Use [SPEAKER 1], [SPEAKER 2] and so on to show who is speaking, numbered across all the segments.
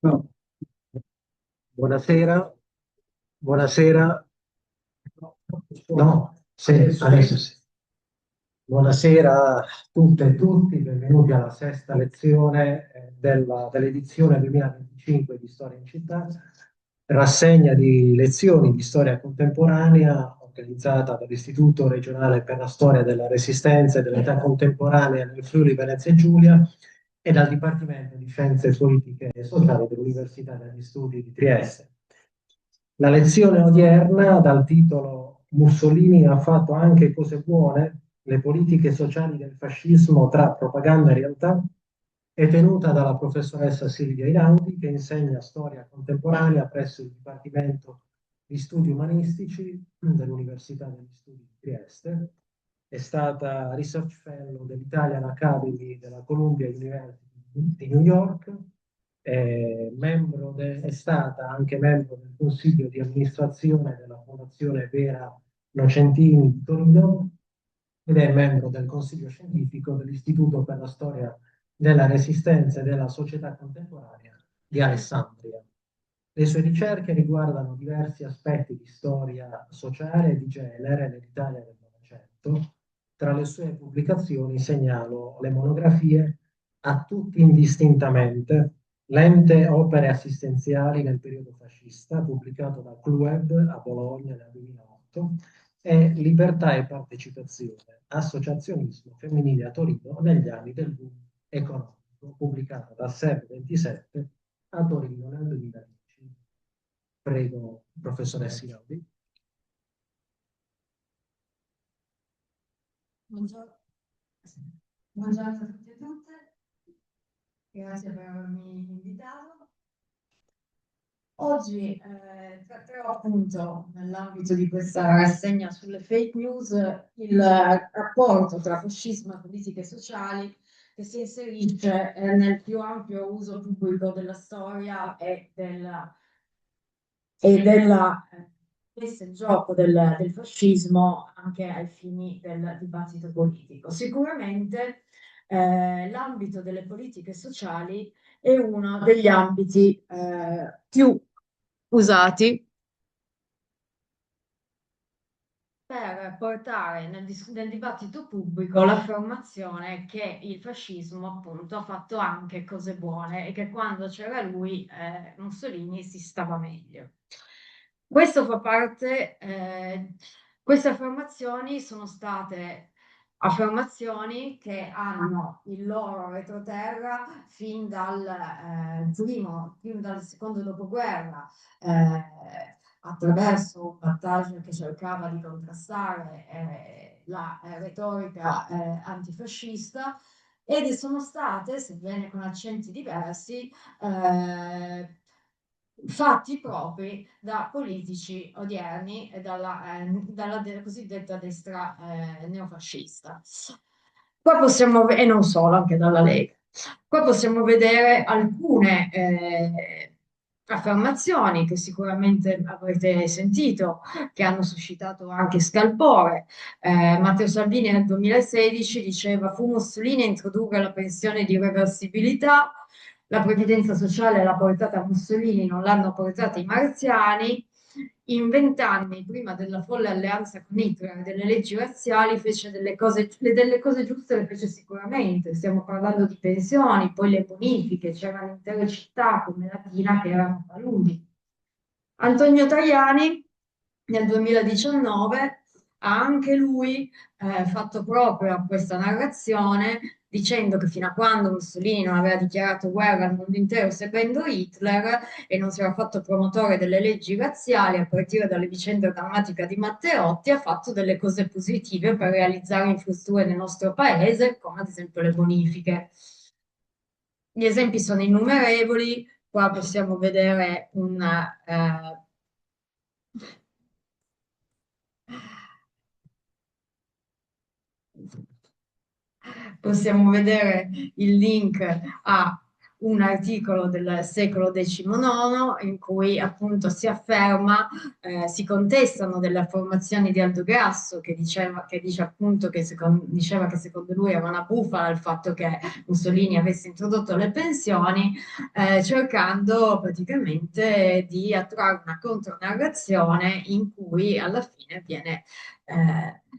[SPEAKER 1] No. Buonasera, buonasera. No, sì, adesso sì. Buonasera a tutte e tutti, benvenuti alla sesta lezione dell'edizione 2025 di Storia in Città, rassegna di lezioni di storia contemporanea organizzata dall'Istituto regionale per la storia della Resistenza e dell'età contemporanea nel Friuli Venezia Giulia e dal Dipartimento di Scienze Politiche e Sociali dell'Università degli Studi di Trieste. La lezione odierna, dal titolo Mussolini ha fatto anche cose buone, le politiche sociali del fascismo tra propaganda e realtà, è tenuta dalla professoressa Silvia Inaudi, che insegna storia contemporanea presso il Dipartimento di Studi Umanistici dell'Università degli Studi di Trieste. È stata Research Fellow dell'Italian Academy della Columbia University di New York, è stata anche membro del consiglio di amministrazione della Fondazione Vera Nocentini di Torino ed è membro del consiglio scientifico dell'Istituto per la storia della Resistenza e della società contemporanea di Alessandria. Le sue ricerche riguardano diversi aspetti di storia sociale e di genere nell'Italia del Novecento. Tra le sue pubblicazioni segnalo le monografie A tutti indistintamente, Lente opere assistenziali nel periodo fascista, pubblicato da Clueb a Bologna nel 2008, e Libertà e partecipazione, associazionismo femminile a Torino negli anni del boom economico, pubblicata da SEB 27 a Torino nel 2010. Prego, professoressa Iaudi.
[SPEAKER 2] Buongiorno. Buongiorno a tutti e tutte, grazie per avermi invitato. Oggi tratterò appunto nell'ambito di questa rassegna sulle fake news il rapporto tra fascismo e politiche sociali che si inserisce nel più ampio uso pubblico della storia e della messa in gioco del fascismo anche ai fini del dibattito politico. Sicuramente l'ambito delle politiche sociali è uno degli ambiti più usati per portare nel dibattito pubblico l'affermazione che il fascismo appunto ha fatto anche cose buone e che quando c'era lui, Mussolini, si stava meglio. Questo fa parte, queste affermazioni sono state affermazioni che hanno il loro retroterra fin dal secondo dopoguerra, attraverso un battaglio che cercava di contrastare la retorica antifascista ed sono state, sebbene con accenti diversi, fatti propri da politici odierni e dalla cosiddetta destra neofascista. Qua possiamo, e non solo, anche dalla Lega. Qua possiamo vedere alcune affermazioni che sicuramente avrete sentito, che hanno suscitato anche scalpore. Matteo Salvini nel 2016 diceva: fu Mussolini a introdurre la pensione di reversibilità, la previdenza sociale l'ha portata Mussolini, non l'hanno portata i marziani. In 20 anni, prima della folle alleanza con Hitler e delle leggi razziali, fece delle cose giuste, le fece sicuramente. Stiamo parlando di pensioni, poi le bonifiche, c'erano intere città come Latina che erano paludi. Antonio Tajani nel 2019 ha anche lui fatto proprio questa narrazione dicendo che fino a quando Mussolini non aveva dichiarato guerra al mondo intero seguendo Hitler e non si era fatto promotore delle leggi razziali a partire dalle vicende drammatiche di Matteotti, ha fatto delle cose positive per realizzare infrastrutture nel nostro paese, come ad esempio le bonifiche. Gli esempi sono innumerevoli, qua possiamo vedere possiamo vedere il link a un articolo del secolo XIX in cui appunto si afferma, si contestano delle affermazioni di Aldo Grasso che dice appunto diceva che secondo lui era una bufala il fatto che Mussolini avesse introdotto le pensioni, cercando praticamente di attrarre una contronarrazione in cui alla fine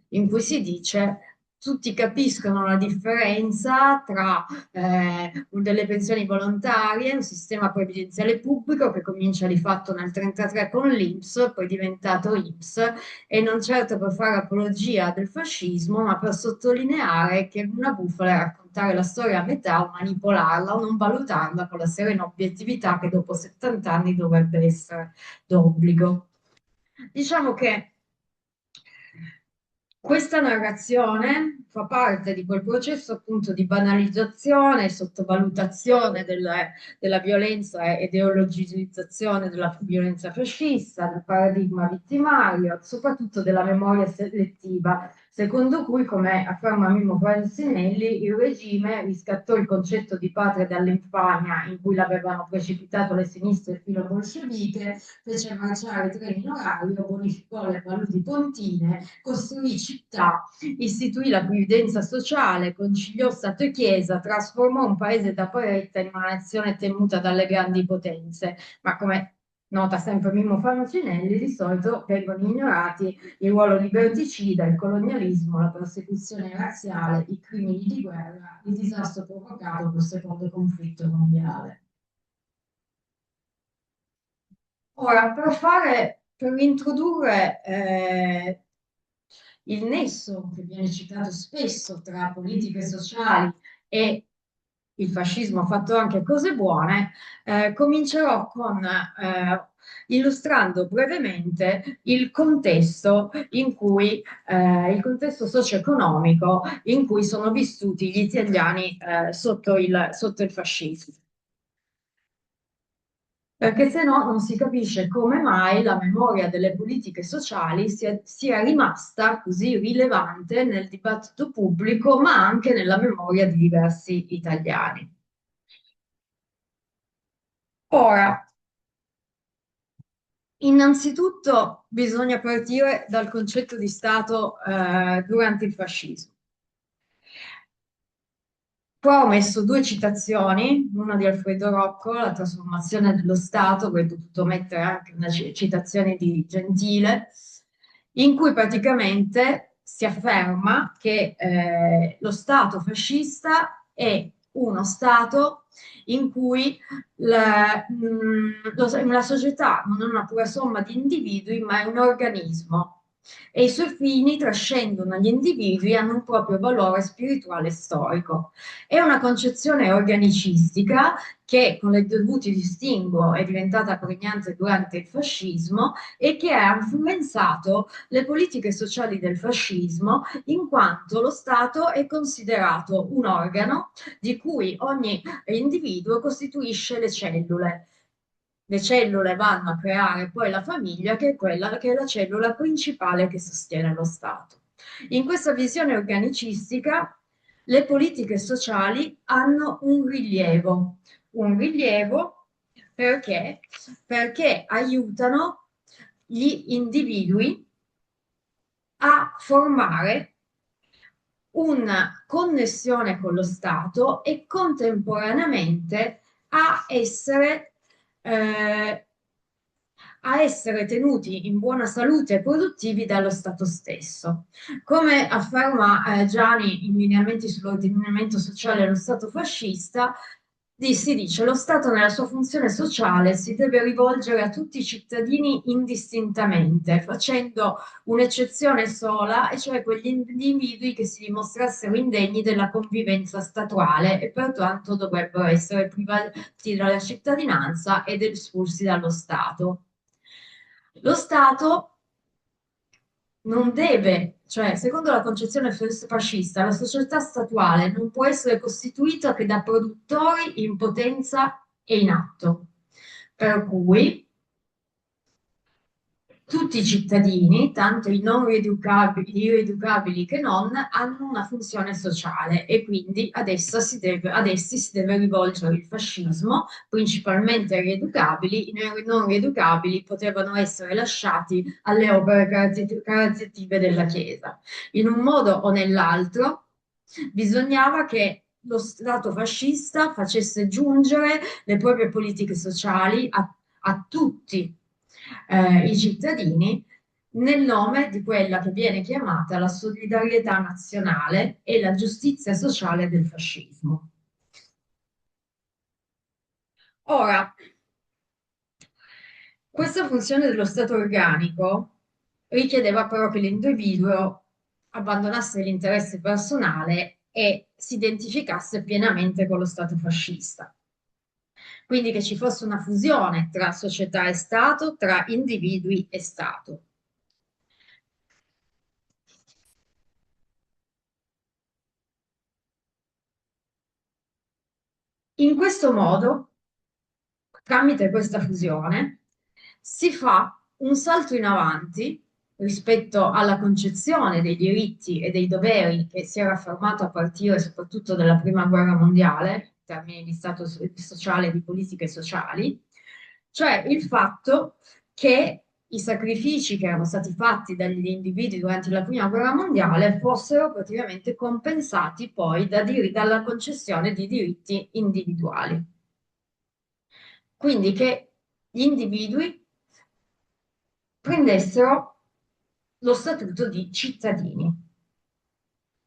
[SPEAKER 2] in cui si dice tutti capiscono la differenza tra delle pensioni volontarie, un sistema previdenziale pubblico che comincia di fatto nel 1933 con l'INPS, poi è diventato INPS, e non certo per fare apologia del fascismo, ma per sottolineare che una bufala è raccontare la storia a metà o manipolarla o non valutarla con la serena obiettività che dopo 70 anni dovrebbe essere d'obbligo. Diciamo che questa narrazione fa parte di quel processo appunto di banalizzazione e sottovalutazione della violenza e ideologizzazione della violenza fascista, del paradigma vittimario, soprattutto della memoria selettiva, secondo cui, come afferma Mimmo Franzinelli, il regime riscattò il concetto di patria dall'infamia in cui l'avevano precipitato le sinistre filo-bolsceviche, fece marciare i treni in orario, bonificò le paludi pontine, costruì città, istituì la previdenza sociale, conciliò Stato e Chiesa, trasformò un paese da poretta in una nazione temuta dalle grandi potenze. Ma come nota sempre Mimmo Fancinelli, di solito vengono ignorati il ruolo liberticida, il colonialismo, la persecuzione razziale, i crimini di guerra, il disastro provocato col secondo conflitto mondiale. Ora, per introdurre il nesso che viene citato spesso tra politiche sociali e il fascismo ha fatto anche cose buone, comincerò illustrando brevemente il contesto socio-economico in cui sono vissuti gli italiani sotto il fascismo, perché se no non si capisce come mai la memoria delle politiche sociali sia rimasta così rilevante nel dibattito pubblico, ma anche nella memoria di diversi italiani. Ora, innanzitutto bisogna partire dal concetto di Stato durante il fascismo. Qua ho messo due citazioni, una di Alfredo Rocco, La trasformazione dello Stato, avrei potuto mettere anche una citazione di Gentile, in cui praticamente si afferma che lo Stato fascista è uno Stato in cui la società non è una pura somma di individui, ma è un organismo e i suoi fini trascendono gli individui e hanno un proprio valore spirituale e storico. È una concezione organicistica che, con i dovuti distinguo, è diventata pregnante durante il fascismo e che ha influenzato le politiche sociali del fascismo, in quanto lo Stato è considerato un organo di cui ogni individuo costituisce le cellule. Le cellule vanno a creare poi la famiglia, che è quella che è la cellula principale che sostiene lo Stato. In questa visione organicistica, le politiche sociali hanno un rilievo perché? Perché aiutano gli individui a formare una connessione con lo Stato e contemporaneamente a essere, eh, a essere tenuti in buona salute e produttivi dallo Stato stesso. Come afferma Gianni in Lineamenti sull'ordinamento sociale dello Stato fascista, si dice: lo Stato nella sua funzione sociale si deve rivolgere a tutti i cittadini indistintamente, facendo un'eccezione sola, e cioè quegli individui che si dimostrassero indegni della convivenza statuale e pertanto dovrebbero essere privati dalla cittadinanza ed espulsi dallo Stato. Lo Stato non deve, cioè, secondo la concezione fascista, la società statuale non può essere costituita che da produttori in potenza e in atto. Per cui tutti i cittadini, tanto i non rieducabili, i rieducabili che non, hanno una funzione sociale e quindi ad essi si deve rivolgere il fascismo, principalmente ai rieducabili. I non rieducabili potevano essere lasciati alle opere caritative della Chiesa. In un modo o nell'altro bisognava che lo Stato fascista facesse giungere le proprie politiche sociali a tutti i cittadini nel nome di quella che viene chiamata la solidarietà nazionale e la giustizia sociale del fascismo. Ora, questa funzione dello Stato organico richiedeva però che l'individuo abbandonasse l'interesse personale e si identificasse pienamente con lo Stato fascista. Quindi che ci fosse una fusione tra società e Stato, tra individui e Stato. In questo modo, tramite questa fusione, si fa un salto in avanti rispetto alla concezione dei diritti e dei doveri che si era affermato a partire soprattutto dalla Prima Guerra Mondiale, in termini di stato sociale e di politiche sociali, cioè il fatto che i sacrifici che erano stati fatti dagli individui durante la Prima Guerra Mondiale fossero praticamente compensati poi dalla concessione di diritti individuali. Quindi che gli individui prendessero lo statuto di cittadini.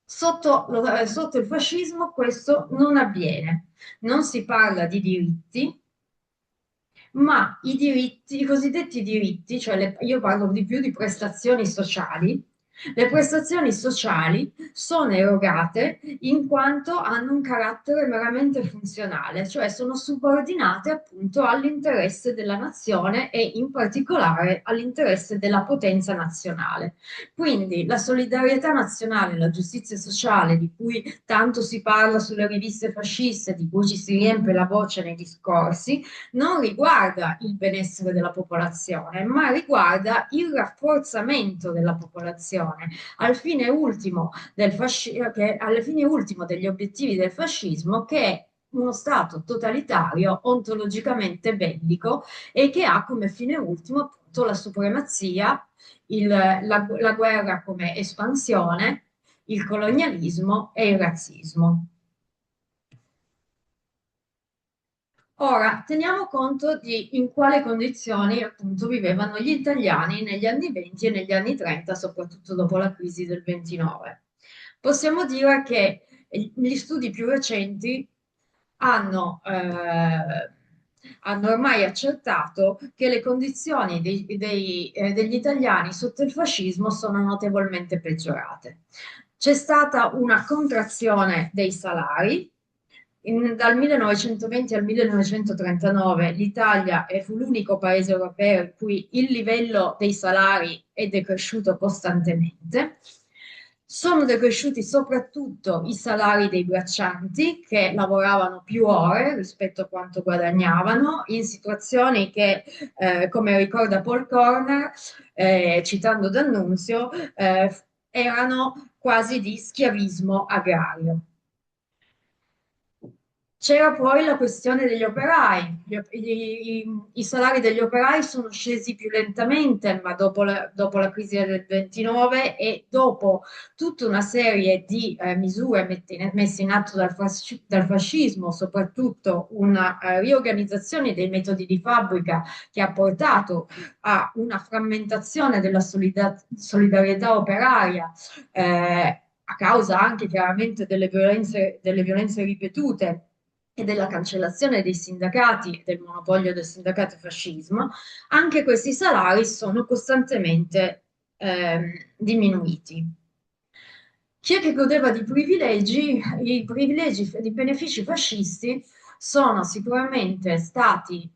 [SPEAKER 2] Sotto il fascismo questo non avviene, non si parla di diritti, ma i cosiddetti diritti, cioè io parlo di più di prestazioni sociali, le prestazioni sociali sono erogate in quanto hanno un carattere meramente funzionale, cioè sono subordinate appunto all'interesse della nazione e in particolare all'interesse della potenza nazionale. Quindi la solidarietà nazionale, la giustizia sociale di cui tanto si parla sulle riviste fasciste, di cui ci si riempie la voce nei discorsi, non riguarda il benessere della popolazione, ma riguarda il rafforzamento della popolazione al fine ultimo al fine ultimo degli obiettivi del fascismo, che è uno Stato totalitario, ontologicamente bellico e che ha come fine ultimo appunto la supremazia, la guerra come espansione, il colonialismo e il razzismo. Ora, teniamo conto di in quale condizioni appunto vivevano gli italiani negli anni 20 e negli anni 30, soprattutto dopo la crisi del 29. Possiamo dire che gli studi più recenti hanno, eh, hanno ormai accertato che le condizioni degli italiani sotto il fascismo sono notevolmente peggiorate. C'è stata una contrazione dei salari. Dal 1920 al 1939 l'Italia fu l'unico paese europeo in cui il livello dei salari è decresciuto costantemente. Sono decresciuti soprattutto i salari dei braccianti che lavoravano più ore rispetto a quanto guadagnavano in situazioni che, come ricorda Paul Corner, citando D'Annunzio, erano quasi di schiavismo agrario. C'era poi la questione degli operai. I salari degli operai sono scesi più lentamente, ma dopo la crisi del 29 e dopo tutta una serie di misure messe in atto dal fascismo, soprattutto una riorganizzazione dei metodi di fabbrica che ha portato a una frammentazione della solidarietà operaria, a causa anche chiaramente delle violenze ripetute e della cancellazione dei sindacati e del monopolio del sindacato fascismo, anche questi salari sono costantemente diminuiti. Chi è che godeva di privilegi? I privilegi di benefici fascisti sono sicuramente stati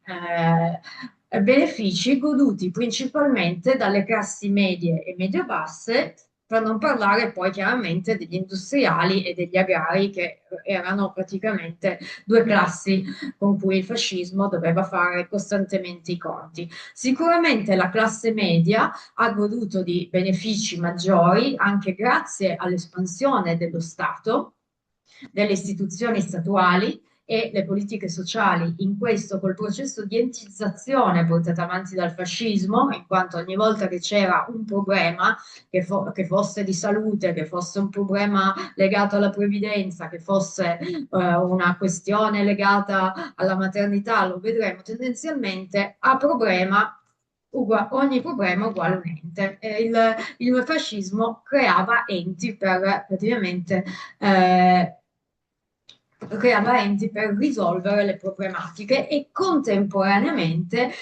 [SPEAKER 2] benefici goduti principalmente dalle classi medie e medio-basse, per non parlare poi chiaramente degli industriali e degli agrari che erano praticamente due classi con cui il fascismo doveva fare costantemente i conti. Sicuramente la classe media ha goduto di benefici maggiori anche grazie all'espansione dello Stato, delle istituzioni statuali e le politiche sociali. In questo, col processo di entizzazione portato avanti dal fascismo, in quanto ogni volta che c'era un problema, che fosse di salute, che fosse un problema legato alla previdenza, che fosse una questione legata alla maternità, lo vedremo tendenzialmente a problema ogni problema uguale un ente. Il fascismo eh, creava enti per risolvere le problematiche e contemporaneamente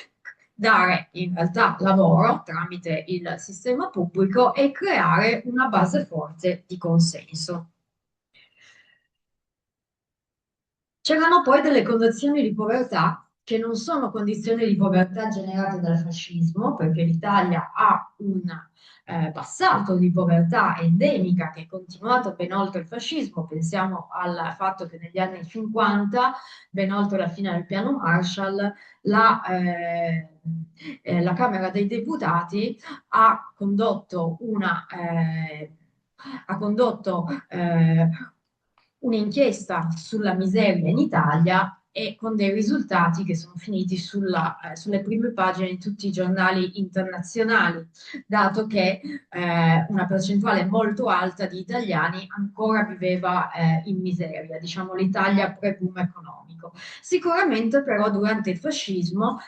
[SPEAKER 2] dare in realtà lavoro tramite il sistema pubblico e creare una base forte di consenso. C'erano poi delle condizioni di povertà che non sono condizioni di povertà generate dal fascismo, perché l'Italia ha un passato di povertà endemica che è continuato ben oltre il fascismo. Pensiamo al fatto che negli anni 50, ben oltre la fine del piano Marshall, la Camera dei Deputati ha condotto un'inchiesta sulla miseria in Italia e con dei risultati che sono finiti sulle prime pagine di tutti i giornali internazionali, dato che una percentuale molto alta di italiani ancora viveva in miseria, diciamo l'Italia pre-boom economico. Sicuramente però durante il fascismo,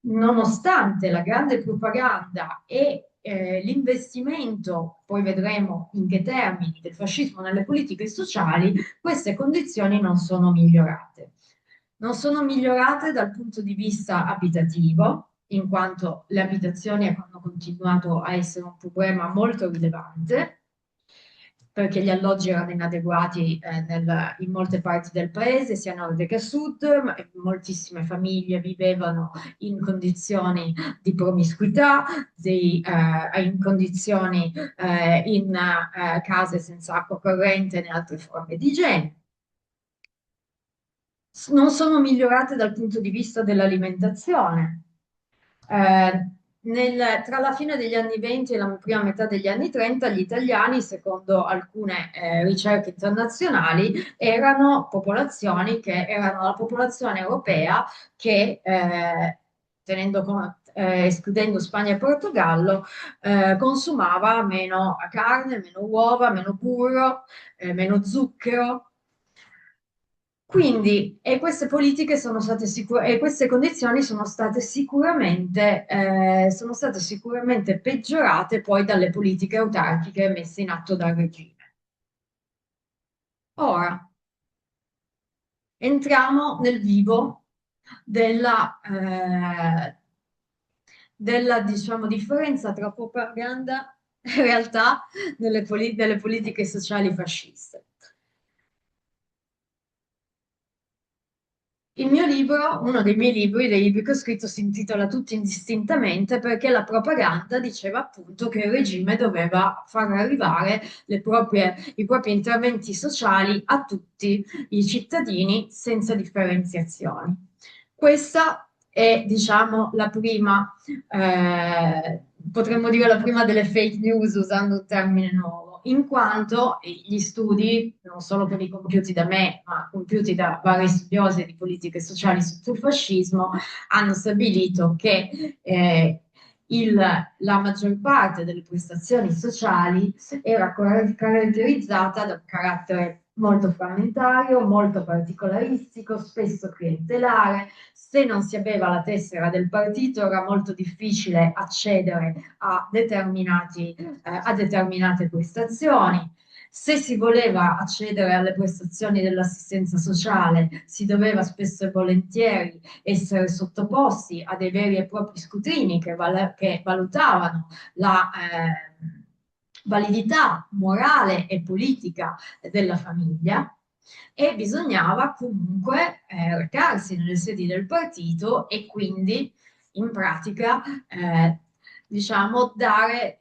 [SPEAKER 2] nonostante la grande propaganda e l'investimento, poi vedremo in che termini, del fascismo nelle politiche sociali, queste condizioni non sono migliorate. Non sono migliorate dal punto di vista abitativo, in quanto le abitazioni hanno continuato a essere un problema molto rilevante, perché gli alloggi erano inadeguati in molte parti del paese, sia a nord che a sud, moltissime famiglie vivevano in condizioni di promiscuità, in condizioni in case senza acqua corrente né altre forme di igiene. Non sono migliorate dal punto di vista dell'alimentazione. Eh, Tra la fine degli anni 20 e la prima metà degli anni 30, gli italiani, secondo alcune ricerche internazionali, erano popolazioni che erano la popolazione europea che, escludendo Spagna e Portogallo, consumava meno carne, meno uova, meno burro, meno zucchero. Quindi, e queste politiche e queste condizioni sono state sicuramente peggiorate poi dalle politiche autarchiche messe in atto dal regime. Ora, entriamo nel vivo della, diciamo, differenza tra propaganda e realtà delle politiche sociali fasciste. Il mio libro, uno dei miei libri, dei libri che ho scritto, si intitola Tutti indistintamente perché la propaganda diceva appunto che il regime doveva far arrivare i propri interventi sociali a tutti i cittadini senza differenziazioni. Questa è, diciamo, potremmo dire la prima delle fake news usando un termine nuovo, in quanto gli studi, non solo quelli compiuti da me, ma compiuti da vari studiosi di politiche sociali sotto il fascismo, hanno stabilito che la maggior parte delle prestazioni sociali era caratterizzata da un carattere molto frammentario, molto particolaristico, spesso clientelare. Se non si aveva la tessera del partito era molto difficile accedere a determinate prestazioni. Se si voleva accedere alle prestazioni dell'assistenza sociale, si doveva spesso e volentieri essere sottoposti a dei veri e propri scrutini che valutavano la validità morale e politica della famiglia e bisognava comunque recarsi nelle sedi del partito e quindi in pratica diciamo, dare,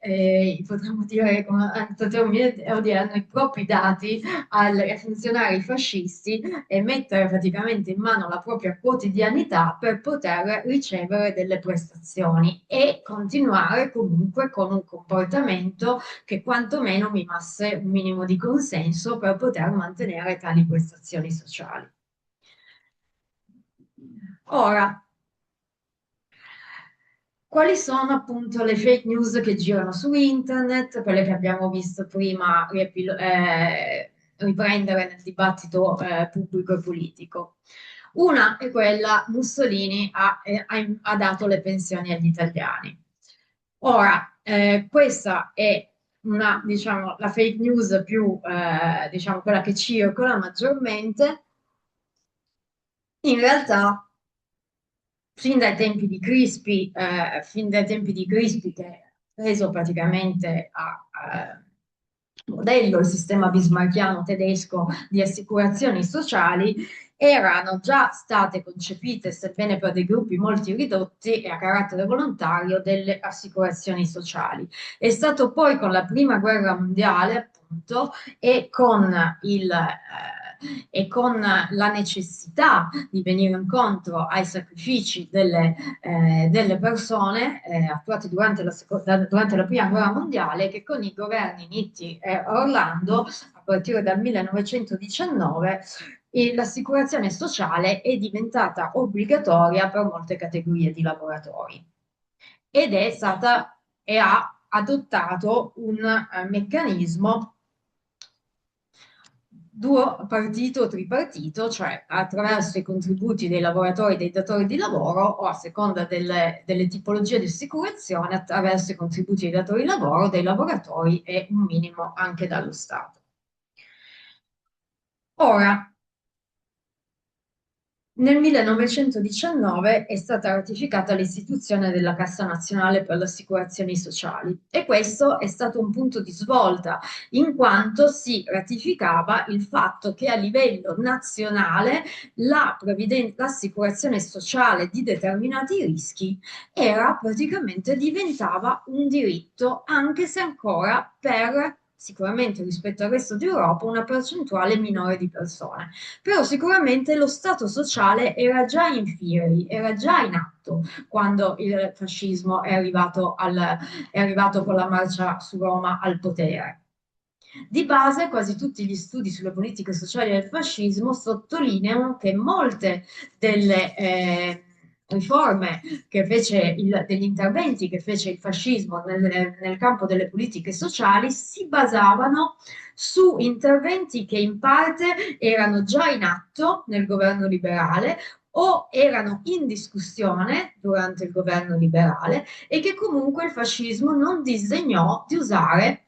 [SPEAKER 2] potremmo dire con un termine odierno, i propri dati ai funzionari fascisti e mettere praticamente in mano la propria quotidianità per poter ricevere delle prestazioni e continuare comunque con un comportamento che quantomeno mimasse un minimo di consenso per poter mantenere tali prestazioni sociali. Ora, quali sono appunto le fake news che girano su internet, quelle che abbiamo visto prima riprendere nel dibattito pubblico e politico? Una è quella Mussolini ha dato le pensioni agli italiani. Ora, questa è una, diciamo, la fake news più, diciamo, quella che circola maggiormente. In realtà fin dai tempi di Crispi, che ha preso praticamente a modello il sistema bismarckiano tedesco di assicurazioni sociali, erano già state concepite, sebbene per dei gruppi molto ridotti e a carattere volontario, delle assicurazioni sociali. È stato poi con la prima guerra mondiale, appunto, e con la necessità di venire incontro ai sacrifici delle persone attuati durante la prima guerra mondiale, che con i governi Nitti e Orlando, a partire dal 1919, l'assicurazione sociale è diventata obbligatoria per molte categorie di lavoratori ed è stata e ha adottato un meccanismo duopartito o tripartito, cioè attraverso i contributi dei lavoratori e dei datori di lavoro o a seconda delle tipologie di assicurazione attraverso i contributi dei datori di lavoro, dei lavoratori e un minimo anche dallo Stato. Ora, nel 1919 è stata ratificata l'istituzione della Cassa Nazionale per le Assicurazioni Sociali e questo è stato un punto di svolta in quanto si ratificava il fatto che a livello nazionale l'assicurazione sociale di determinati rischi era praticamente diventava un diritto, anche se ancora per sicuramente rispetto al resto d'Europa una percentuale minore di persone. Però sicuramente lo Stato sociale era già in fieri, era già in atto quando il fascismo è arrivato con la marcia su Roma al potere. Di base, quasi tutti gli studi sulle politiche sociali del fascismo sottolineano che molte delle riforme degli interventi che fece il fascismo nel campo delle politiche sociali si basavano su interventi che in parte erano già in atto nel governo liberale o erano in discussione durante il governo liberale e che comunque il fascismo non disegnò di usare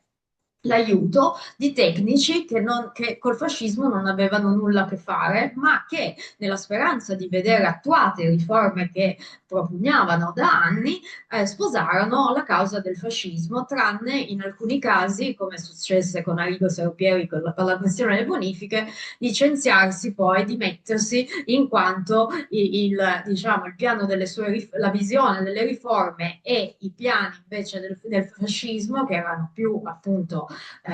[SPEAKER 2] l'aiuto di tecnici che col fascismo non avevano nulla a che fare, ma che nella speranza di vedere attuate riforme che propugnavano da anni, sposarono la causa del fascismo, tranne in alcuni casi, come successe con Arrigo Serpieri per la questione delle bonifiche, licenziarsi poi, dimettersi, in quanto diciamo, il piano la visione delle riforme e i piani invece del fascismo, che erano più appunto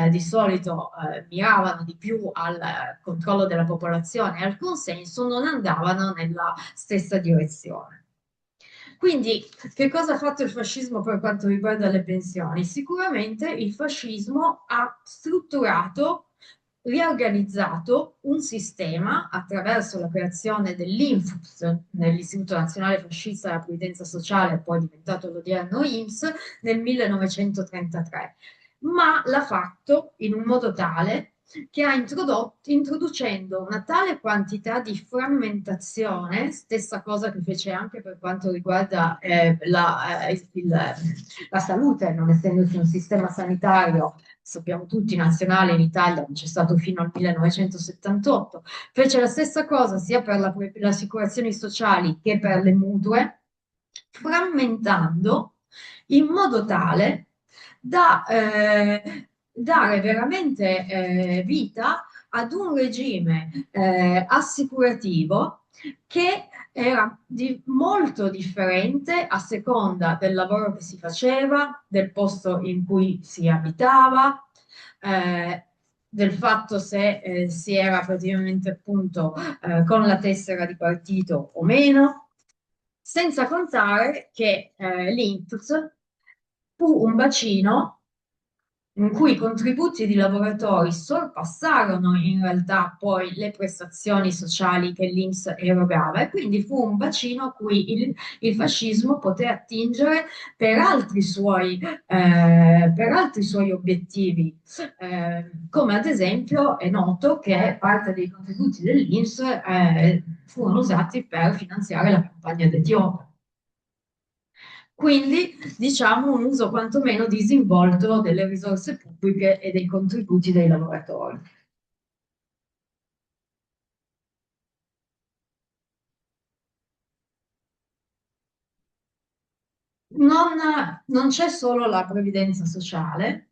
[SPEAKER 2] di solito miravano di più al controllo della popolazione e al consenso, non andavano nella stessa direzione. Quindi, che cosa ha fatto il fascismo per quanto riguarda le pensioni? Sicuramente il fascismo ha strutturato, riorganizzato un sistema attraverso la creazione dell'INFUS, nell'Istituto Nazionale Fascista della Previdenza Sociale, poi diventato l'odierno INPS, nel 1933, ma l'ha fatto in un modo tale che ha introducendo una tale quantità di frammentazione, stessa cosa che fece anche per quanto riguarda la salute, non essendoci un sistema sanitario, sappiamo tutti, nazionale in Italia, non c'è stato fino al 1978, fece la stessa cosa sia per le assicurazioni sociali che per le mutue, frammentando in modo tale da dare veramente vita ad un regime assicurativo che era molto differente a seconda del lavoro che si faceva, del posto in cui si abitava, eh, del fatto se si era praticamente appunto con la tessera di partito o meno, senza contare che l'INPS fu un bacino in cui i contributi di lavoratori sorpassarono in realtà poi le prestazioni sociali che l'INPS erogava e quindi fu un bacino a cui il fascismo poté attingere per altri suoi obiettivi. Come ad esempio è noto che parte dei contributi dell'INPS furono usati per finanziare la campagna d'Etiopia. Quindi, diciamo, un uso quantomeno disinvolto delle risorse pubbliche e dei contributi dei lavoratori. Non, non c'è solo la previdenza sociale,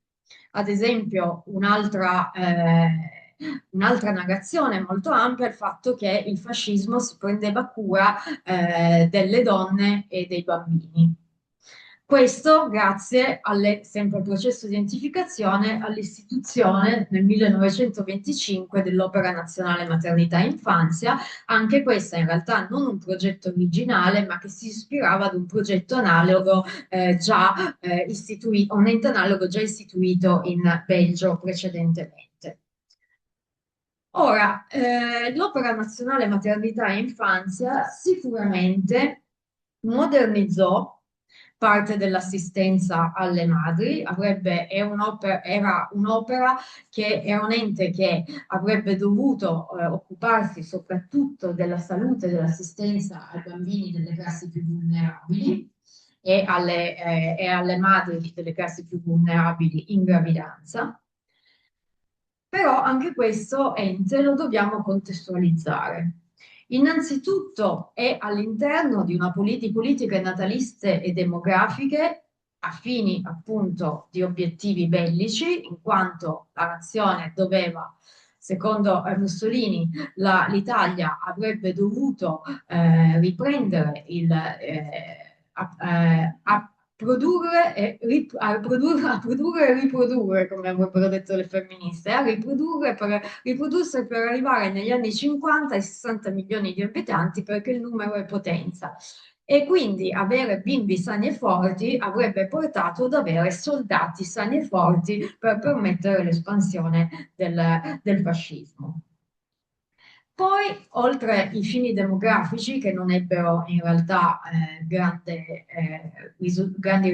[SPEAKER 2] ad esempio un'altra narrazione molto ampia è il fatto che il fascismo si prendeva cura delle donne e dei bambini. Questo grazie sempre al processo di identificazione, all'istituzione nel 1925 dell'Opera Nazionale Maternità e Infanzia, anche questa in realtà non un progetto originale, ma che si ispirava ad un progetto analogo un ente analogo già istituito in Belgio precedentemente. Ora, l'Opera Nazionale Maternità e Infanzia sicuramente modernizzò parte dell'assistenza alle madri, era un'opera che era un ente che avrebbe dovuto occuparsi soprattutto della salute e dell'assistenza ai bambini delle classi più vulnerabili e alle madri delle classi più vulnerabili in gravidanza. Però anche questo ente lo dobbiamo contestualizzare. Innanzitutto è all'interno di politiche nataliste e demografiche a fini appunto di obiettivi bellici, in quanto la nazione doveva, secondo Mussolini, l'Italia avrebbe dovuto riprendere a produrre a produrre e riprodurre, come avrebbero detto le femministe, a riprodurre per riprodursi per arrivare negli anni 50 ai 60 milioni di abitanti perché il numero è potenza. E quindi avere bimbi sani e forti avrebbe portato ad avere soldati sani e forti per permettere l'espansione del fascismo. Poi, oltre i fini demografici, che non ebbero in realtà grandi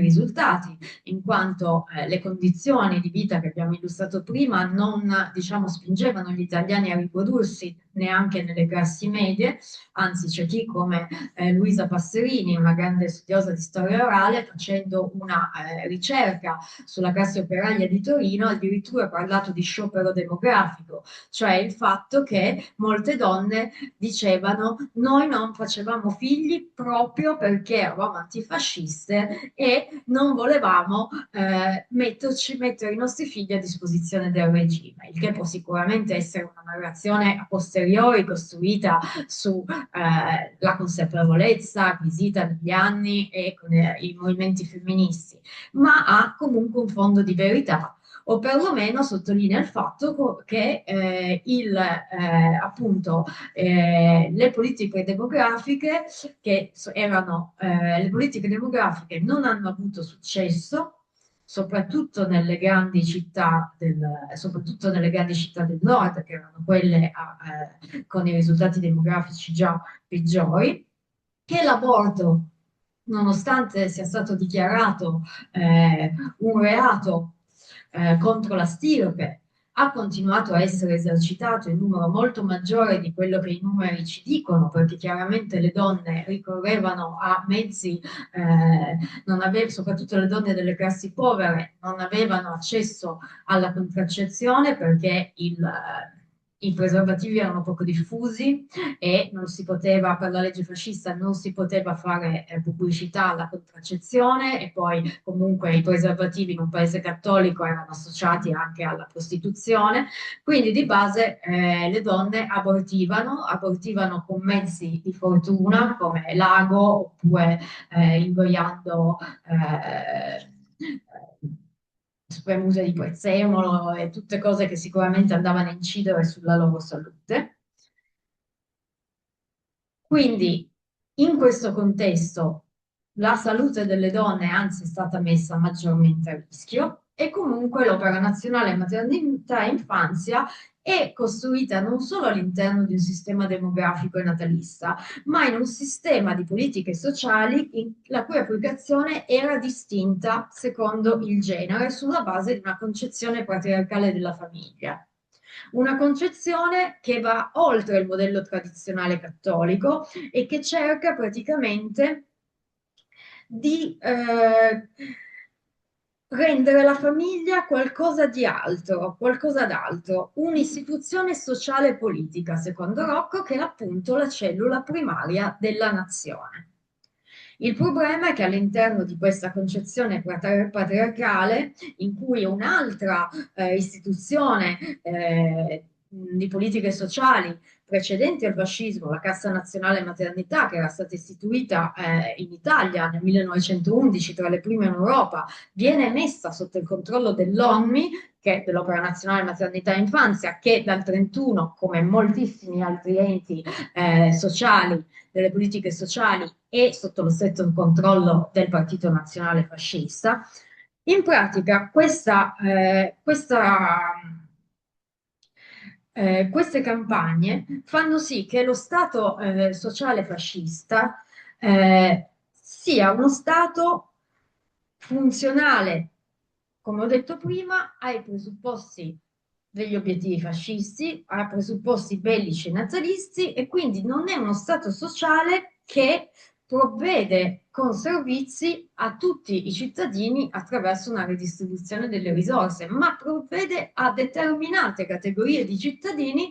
[SPEAKER 2] risultati, in quanto le condizioni di vita che abbiamo illustrato prima non, diciamo, spingevano gli italiani a riprodursi neanche nelle classi medie, anzi c'è chi come Luisa Passerini, una grande studiosa di storia orale, facendo una ricerca sulla classe operaia di Torino, addirittura ha parlato di sciopero demografico, cioè il fatto che molte donne dicevano noi non facevamo figli proprio perché eravamo antifasciste e non volevamo mettere i nostri figli a disposizione del regime, il che può sicuramente essere una narrazione a posteriori costruita sulla consapevolezza acquisita negli anni e con i movimenti femministi, ma ha comunque un fondo di verità o perlomeno sottolinea il fatto che appunto, le politiche demografiche le politiche demografiche non hanno avuto successo, soprattutto nelle grandi città del nord, che erano quelle con i risultati demografici già peggiori, che l'aborto, nonostante sia stato dichiarato un reato contro la stirpe, ha continuato a essere esercitato in numero molto maggiore di quello che i numeri ci dicono, perché chiaramente le donne ricorrevano a mezzi, soprattutto le donne delle classi povere, non avevano accesso alla contraccezione perché i preservativi erano poco diffusi e non si poteva, per la legge fascista, non si poteva fare pubblicità alla contraccezione e poi comunque i preservativi in un paese cattolico erano associati anche alla prostituzione, quindi di base le donne abortivano con mezzi di fortuna come l'ago oppure ingoiando spremute di prezzemolo e tutte cose che sicuramente andavano a incidere sulla loro salute. Quindi in questo contesto la salute delle donne anzi è stata messa maggiormente a rischio e comunque l'Opera Nazionale Maternità e Infanzia è costruita non solo all'interno di un sistema demografico e natalista, ma in un sistema di politiche sociali la cui applicazione era distinta secondo il genere sulla base di una concezione patriarcale della famiglia. Una concezione che va oltre il modello tradizionale cattolico e che cerca praticamente di rendere la famiglia qualcosa di altro, qualcosa d'altro, un'istituzione sociale e politica, secondo Rocco, che è appunto la cellula primaria della nazione. Il problema è che all'interno di questa concezione patriarcale, in cui un'altra istituzione di politiche sociali precedenti al fascismo, la Cassa Nazionale Maternità, che era stata istituita in Italia nel 1911, tra le prime in Europa, viene messa sotto il controllo dell'ONMI, che è dell'Opera Nazionale Maternità e Infanzia, che dal 31, come moltissimi altri enti sociali, delle politiche sociali, è sotto lo stretto controllo del Partito Nazionale Fascista. In pratica, queste campagne fanno sì che lo Stato sociale fascista sia uno Stato funzionale, come ho detto prima, ai presupposti degli obiettivi fascisti, ai presupposti bellici e nazalisti e quindi non è uno Stato sociale che provvede con servizi a tutti i cittadini attraverso una redistribuzione delle risorse, ma provvede a determinate categorie di cittadini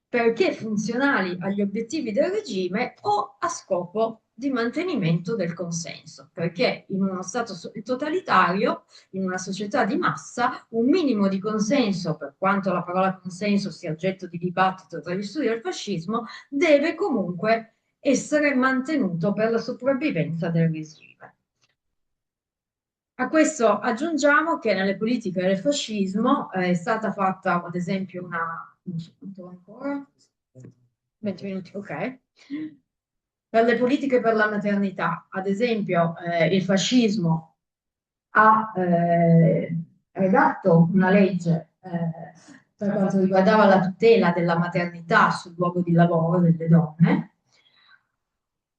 [SPEAKER 2] perché funzionali agli obiettivi del regime o a scopo di mantenimento del consenso, perché in uno Stato totalitario, in una società di massa, un minimo di consenso, per quanto la parola consenso sia oggetto di dibattito tra gli studi del fascismo, deve comunque essere mantenuto per la sopravvivenza del regime. A questo aggiungiamo che nelle politiche del fascismo è stata fatta, ad esempio, non so quanto ancora, 20 minuti, ok. Per le politiche per la maternità, ad esempio, il fascismo ha redatto una legge per quanto riguardava la tutela della maternità sul luogo di lavoro delle donne.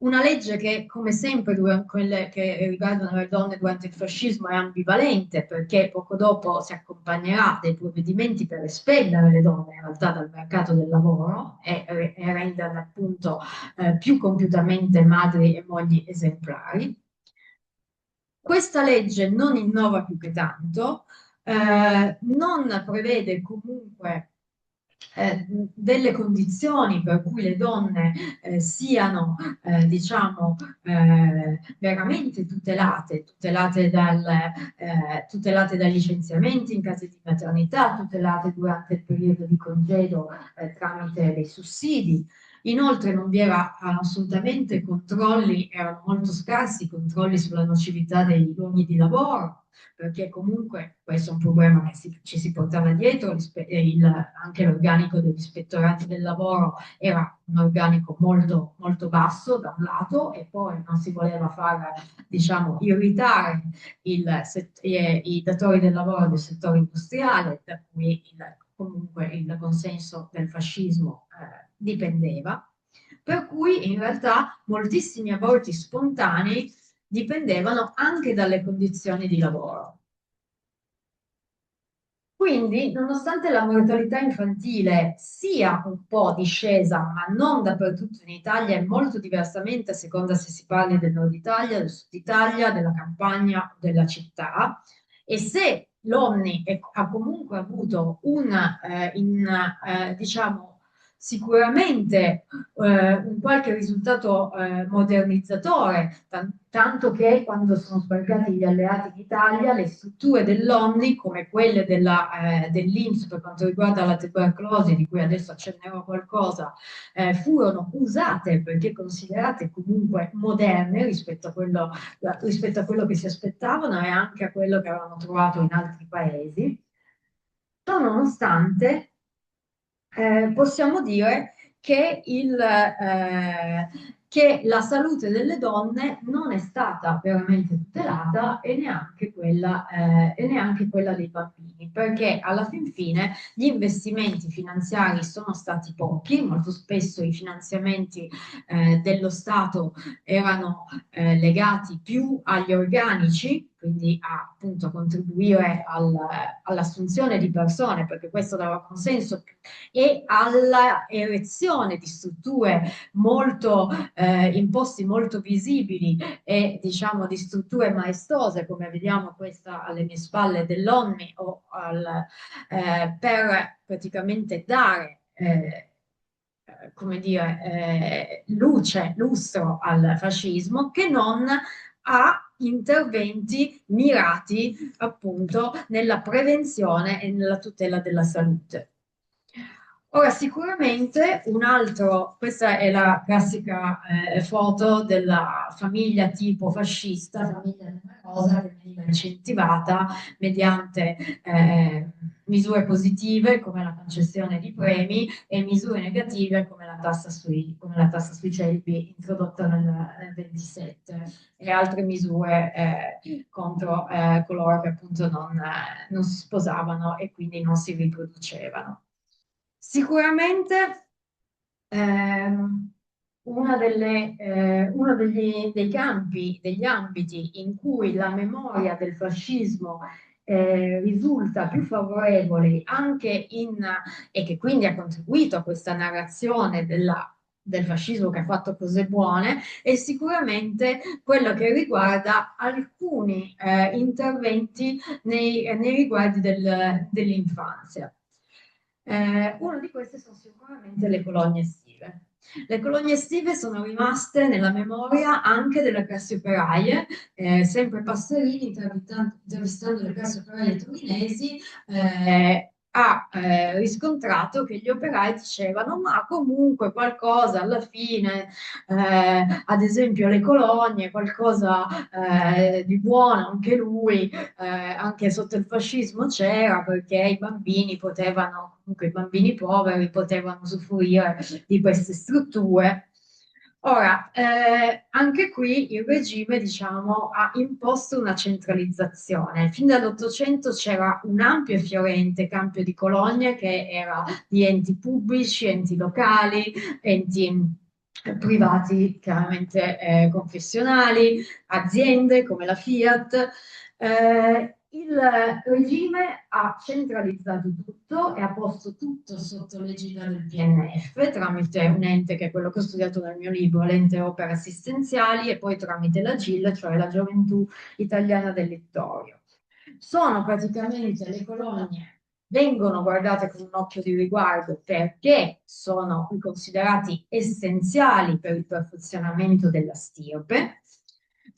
[SPEAKER 2] Una legge che, come sempre, quelle che riguardano le donne durante il fascismo è ambivalente perché poco dopo si accompagnerà dei provvedimenti per espellere le donne in realtà dal mercato del lavoro e renderle appunto più compiutamente madri e mogli esemplari. Questa legge non innova più che tanto, non prevede comunque delle condizioni per cui le donne siano, diciamo, veramente tutelate dai licenziamenti in caso di maternità, tutelate durante il periodo di congedo tramite dei sussidi. Inoltre non vi era assolutamente controlli, erano molto scarsi i controlli sulla nocività dei luoghi di lavoro, perché comunque questo è un problema che ci si portava dietro, anche l'organico degli ispettorati del lavoro era un organico molto, molto basso da un lato e poi non si voleva far, diciamo, irritare i datori del lavoro del settore industriale, da cui comunque il consenso del fascismo dipendeva, per cui in realtà moltissimi aborti spontanei dipendevano anche dalle condizioni di lavoro. Quindi, nonostante la mortalità infantile sia un po' discesa, ma non dappertutto in Italia, e molto diversamente a seconda se si parli del nord Italia, del sud Italia, della campagna o della città, e se l'ONI ha comunque avuto diciamo, sicuramente un qualche risultato modernizzatore, tanto che quando sono sbarcati gli alleati in Italia, le strutture dell'ONI, come quelle dell'INPS per quanto riguarda la tubercolosi, di cui adesso accennerò qualcosa, furono usate perché considerate comunque moderne rispetto a quello che si aspettavano e anche a quello che avevano trovato in altri paesi. Ciò nonostante, possiamo dire che la salute delle donne non è stata veramente tutelata e neanche quella dei bambini, perché alla fin fine gli investimenti finanziari sono stati pochi, molto spesso i finanziamenti dello Stato erano legati più agli organici, quindi appunto contribuire all'assunzione di persone, perché questo dava consenso e alla erezione di strutture molto in posti molto visibili e diciamo di strutture maestose, come vediamo questa alle mie spalle dell'ONMI, per praticamente dare come dire, luce, lustro al fascismo, che non a interventi mirati appunto nella prevenzione e nella tutela della salute. Ora, sicuramente questa è la classica foto della famiglia tipo fascista, famiglia numerosa che veniva incentivata mediante misure positive come la concessione di premi e misure negative come la tassa sui celibi introdotta nel 27 e altre misure contro coloro che appunto non si sposavano e quindi non si riproducevano. Sicuramente dei campi, degli ambiti in cui la memoria del fascismo risulta più favorevole e che quindi ha contribuito a questa narrazione del fascismo che ha fatto cose buone, è sicuramente quello che riguarda alcuni interventi nei riguardi dell'infanzia. Una di queste sono sicuramente le colonie estive. Le colonie estive sono rimaste nella memoria anche delle classi operaie, sempre Passerini, intervistando le classi operaie torinesi, ha riscontrato che gli operai dicevano ma comunque qualcosa alla fine, ad esempio le colonie, qualcosa di buono anche lui, anche sotto il fascismo c'era perché i bambini potevano, comunque i bambini poveri potevano usufruire di queste strutture. Ora, anche qui il regime, diciamo, ha imposto una centralizzazione. Fin dall'Ottocento c'era un ampio e fiorente cambio di colonie che era di enti pubblici, enti locali, enti privati, chiaramente confessionali, aziende come la Fiat. Il regime ha centralizzato tutto e ha posto tutto sotto l'egida del PNF tramite un ente che è quello che ho studiato nel mio libro, l'ente opere assistenziali, e poi tramite la GIL, cioè la Gioventù Italiana del Littorio. Sono praticamente le colonie vengono guardate con un occhio di riguardo perché sono considerati essenziali per il perfezionamento della stirpe.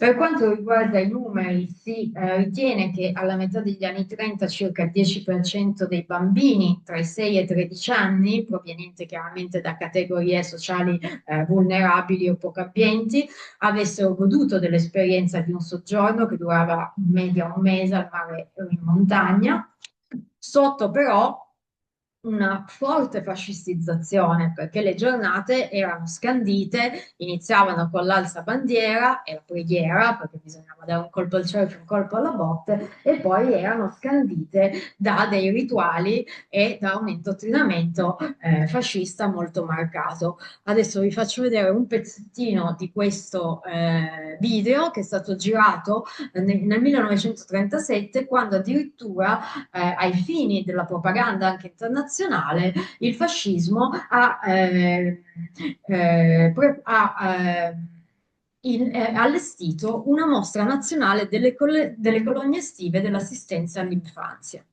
[SPEAKER 2] Per quanto riguarda i numeri, si ritiene che alla metà degli anni 30 circa il 10% dei bambini tra i 6 e i 13 anni, provenienti chiaramente da categorie sociali vulnerabili o poco abbienti, avessero goduto dell'esperienza di un soggiorno che durava in media un mese al mare o in montagna, sotto però una forte fascistizzazione perché le giornate erano scandite, iniziavano con l'alza bandiera e la preghiera perché bisognava dare un colpo al cielo e un colpo alla botte e poi erano scandite da dei rituali e da un indottrinamento fascista molto marcato. Adesso vi faccio vedere un pezzettino di questo video che è stato girato nel 1937 quando addirittura ai fini della propaganda anche internazionale, il fascismo ha allestito una mostra nazionale delle colonie estive dell'assistenza all'infanzia.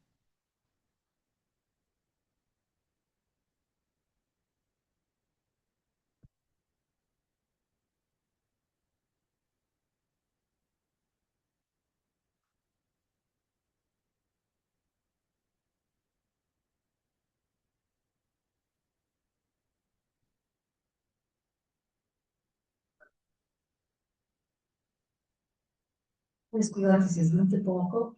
[SPEAKER 2] Scusate se sente poco.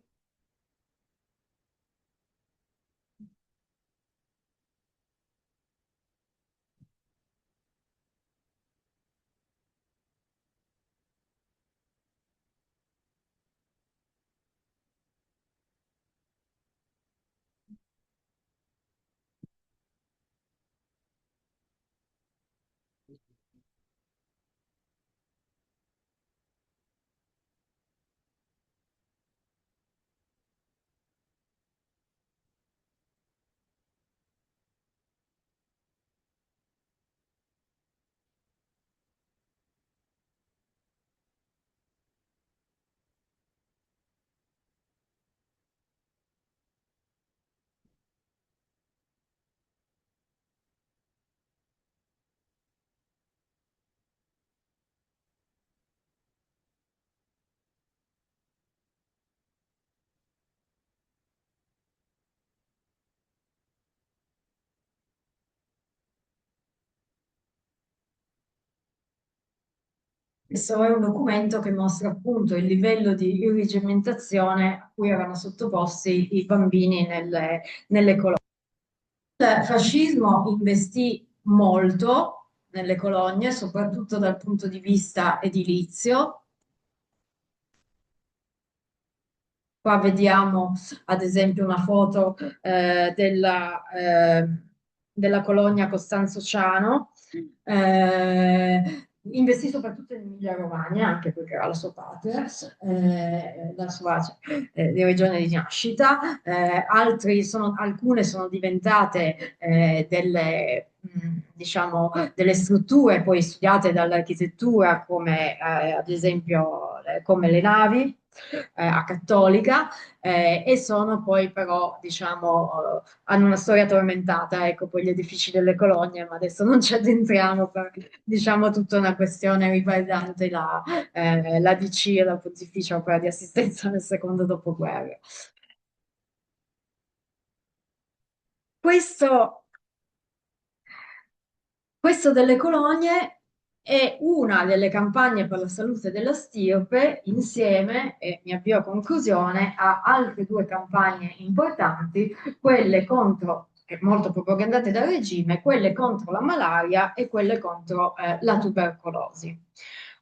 [SPEAKER 2] Questo è un documento che mostra appunto il livello di irregimentazione a cui erano sottoposti i bambini nelle colonie. Il fascismo investì molto nelle colonie, soprattutto dal punto di vista edilizio. Qua vediamo ad esempio una foto della colonia Costanzo Ciano, investì soprattutto in Emilia-Romagna, anche perché era la sua patria, la sua di regione di nascita. Alcune sono diventate diciamo, delle strutture poi studiate dall'architettura, come ad esempio come le navi a Cattolica, e sono poi però, diciamo, hanno una storia tormentata, ecco, poi gli edifici delle colonie, ma adesso non ci addentriamo per, diciamo, tutta una questione riguardante la DC, la Pontificia Opera di Assistenza nel secondo dopoguerra. Questo Questo delle colonie è una delle campagne per la salute della stirpe, insieme, e mi avvio a conclusione, a altre due campagne importanti, quelle contro, molto propagandate dal regime, quelle contro la malaria e quelle contro la tubercolosi.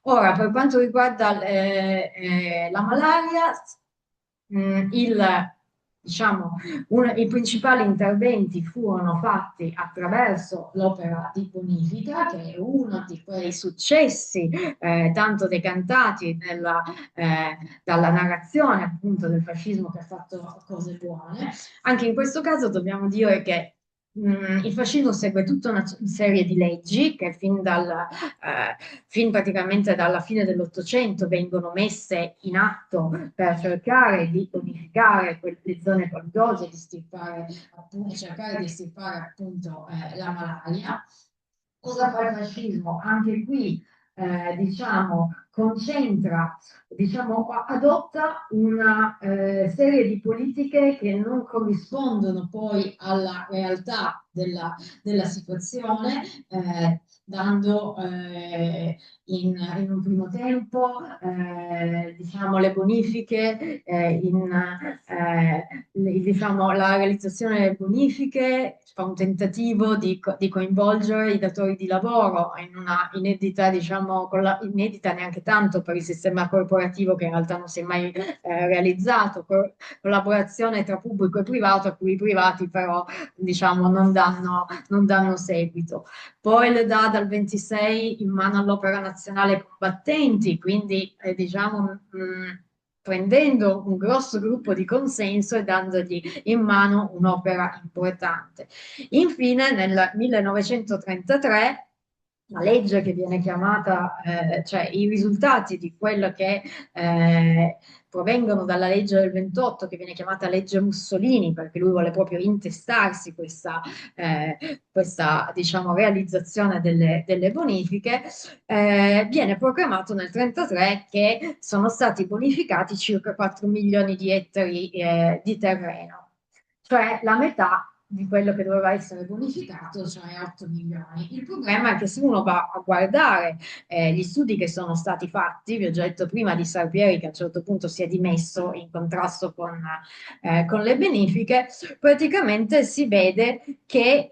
[SPEAKER 2] Ora, per quanto riguarda la malaria, diciamo, i principali interventi furono fatti attraverso l'opera di bonifica, che è uno di quei successi tanto decantati dalla narrazione appunto del fascismo che ha fatto cose buone. Anche in questo caso dobbiamo dire che il fascismo segue tutta una serie di leggi che fin praticamente dalla fine dell'Ottocento vengono messe in atto per cercare di bonificare le zone paludose, cercare di estirpare appunto la malaria. Cosa fa il fascismo? Anche qui, diciamo, adotta una serie di politiche che non corrispondono poi alla realtà della situazione, dando in un primo tempo diciamo, le bonifiche, diciamo, la realizzazione delle bonifiche, fa un tentativo di coinvolgere i datori di lavoro in una inedita, diciamo, inedita neanche tanto per il sistema corporativo che in realtà non si è mai realizzato, collaborazione tra pubblico e privato, a cui i privati però diciamo, non danno seguito. Poi le dà dal 26 in mano all'Opera Nazionale Combattenti, quindi diciamo prendendo un grosso gruppo di consenso e dandogli in mano un'opera importante. Infine, nel 1933 la legge che viene chiamata, cioè i risultati di quello che eh, provengono dalla legge del 28, che viene chiamata legge Mussolini, perché lui vuole proprio intestarsi questa, diciamo, realizzazione delle bonifiche, viene proclamato nel 1933 che sono stati bonificati circa 4 milioni di ettari di terreno, cioè la metà di quello che doveva essere bonificato, cioè 8 milioni. Il problema è che se uno va a guardare gli studi che sono stati fatti, vi ho già detto prima di Sarpieri che a un certo punto si è dimesso in contrasto con le bonifiche, praticamente si vede che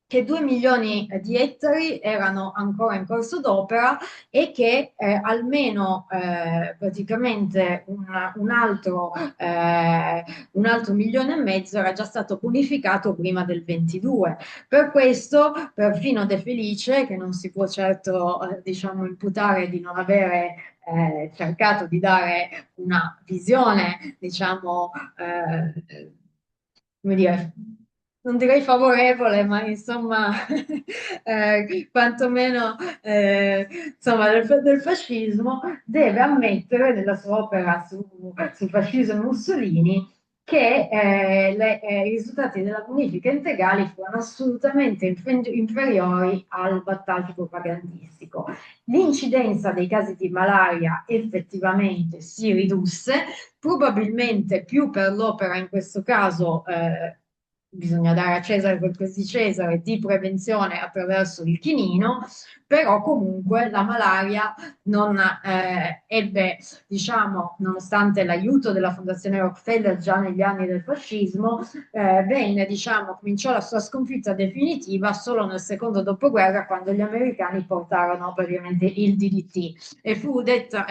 [SPEAKER 2] 2 milioni di ettari erano ancora in corso d'opera e che almeno praticamente un altro milione e mezzo era già stato bonificato prima del 22. Per questo, perfino De Felice, che non si può certo, diciamo, imputare di non avere cercato di dare una visione, diciamo, come dire, non direi favorevole, ma insomma, quantomeno insomma, del fascismo, deve ammettere nella sua opera sul fascismo e Mussolini che i risultati della bonifica integrali furono assolutamente inferiori al vantaggio propagandistico. L'incidenza dei casi di malaria effettivamente si ridusse, probabilmente più per l'opera in questo caso, bisogna dare a Cesare quel che è di Cesare, di prevenzione attraverso il chinino, però comunque la malaria non ebbe, diciamo, nonostante l'aiuto della Fondazione Rockefeller già negli anni del fascismo, venne, diciamo, cominciò la sua sconfitta definitiva solo nel secondo dopoguerra, quando gli americani portarono praticamente il DDT e fu detta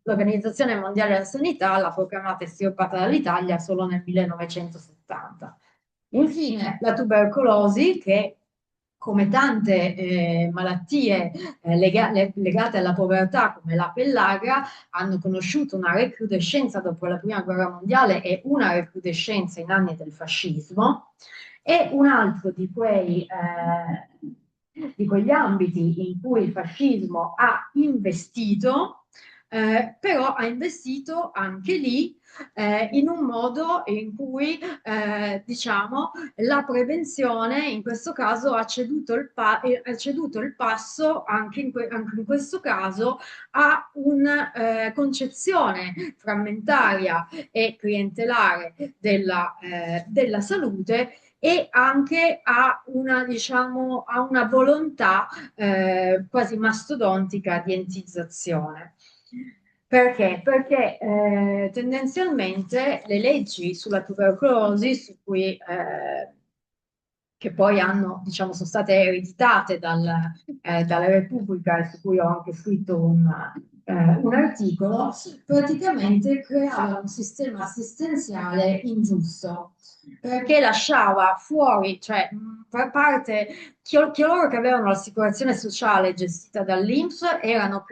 [SPEAKER 2] l'Organizzazione Mondiale della Sanità l'ha proclamata estirpata dall'Italia solo nel 1970. Infine, la tubercolosi, che come tante malattie legate alla povertà, come la pellagra, hanno conosciuto una recrudescenza dopo la Prima Guerra Mondiale e una recrudescenza in anni del fascismo. E un altro di quegli ambiti in cui il fascismo ha investito, però ha investito anche lì in un modo in cui, diciamo, la prevenzione in questo caso ha ceduto il passo anche in questo caso a una concezione frammentaria e clientelare della salute e anche a una, diciamo, a una volontà quasi mastodontica di entizzazione. Perché? Perché tendenzialmente le leggi sulla tubercolosi, che poi hanno, diciamo, sono state ereditate dalla Repubblica e su cui ho anche scritto un articolo, praticamente creava un sistema assistenziale ingiusto, perché lasciava fuori, cioè per parte coloro che avevano l'assicurazione sociale gestita dall'INPS erano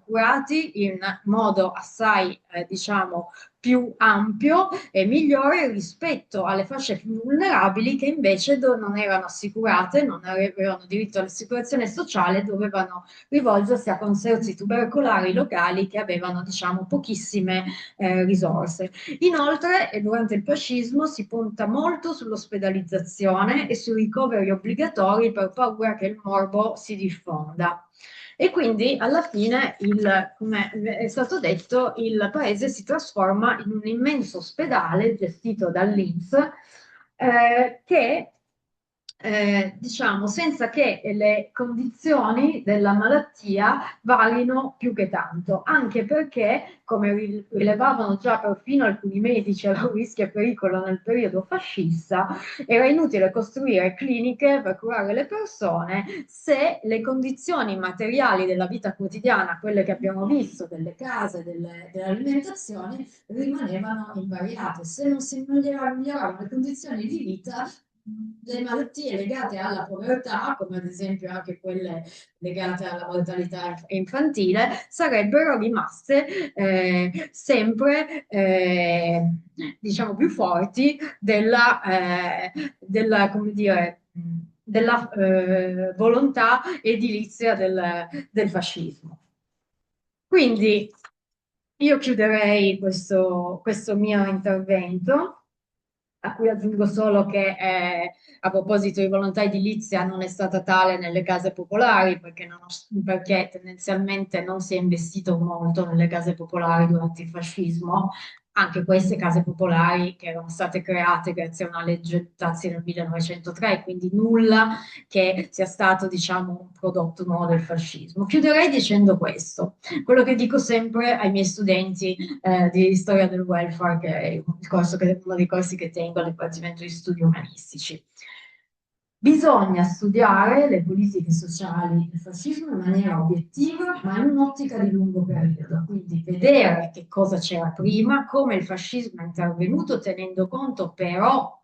[SPEAKER 2] curati in modo assai, diciamo, più ampio e migliore rispetto alle fasce più vulnerabili che invece non erano assicurate, non avevano diritto all'assicurazione sociale, dovevano rivolgersi a consorzi tubercolari locali che avevano, diciamo, pochissime risorse. Inoltre, durante il fascismo si punta molto sull'ospedalizzazione e sui ricoveri obbligatori per paura che il morbo si diffonda. E quindi alla fine, come è stato detto, il paese si trasforma in un immenso ospedale gestito dall'INPS che diciamo, senza che le condizioni della malattia valino più che tanto, anche perché, come rilevavano già perfino alcuni medici a rischio e pericolo nel periodo fascista, era inutile costruire cliniche per curare le persone se le condizioni materiali della vita quotidiana, quelle che abbiamo visto, delle case, dell'alimentazione, rimanevano invariate. Se non si miglioravano le condizioni di vita, le malattie legate alla povertà, come ad esempio anche quelle legate alla mortalità infantile, sarebbero rimaste sempre, diciamo, più forti come dire, della volontà edilizia del fascismo. Quindi io chiuderei questo mio intervento, a cui aggiungo solo che a proposito di volontà edilizia non è stata tale nelle case popolari, perché tendenzialmente non si è investito molto nelle case popolari durante il fascismo, anche queste case popolari che erano state create grazie a una legge Tazzi nel 1903, quindi nulla che sia stato, diciamo, un prodotto nuovo del fascismo. Chiuderei dicendo questo, quello che dico sempre ai miei studenti di storia del welfare, che è uno dei corsi che tengo al Dipartimento di Studi Umanistici. Bisogna studiare le politiche sociali del fascismo in maniera obiettiva, ma in un'ottica di lungo periodo, quindi vedere che cosa c'era prima, come il fascismo è intervenuto, tenendo conto però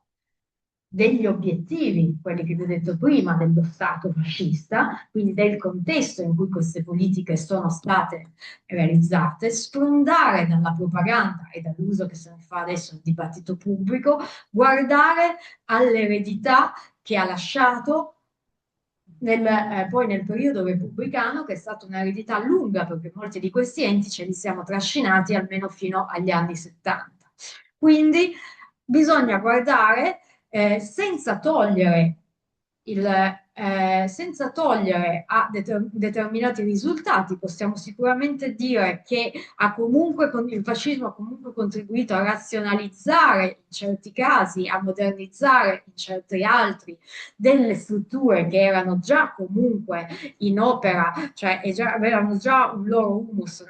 [SPEAKER 2] degli obiettivi, quelli che vi ho detto prima, dello Stato fascista, quindi del contesto in cui queste politiche sono state realizzate, sprondare dalla propaganda e dall'uso che se ne fa adesso nel dibattito pubblico, guardare all'eredità che ha lasciato poi nel periodo repubblicano, che è stata un'eredità lunga, perché molti di questi enti ce li siamo trascinati almeno fino agli anni 70. Quindi bisogna guardare senza togliere senza togliere a determinati risultati, possiamo sicuramente dire che il fascismo ha comunque contribuito a razionalizzare in certi casi, a modernizzare in certi altri delle strutture che erano già comunque in opera, cioè avevano già un loro humus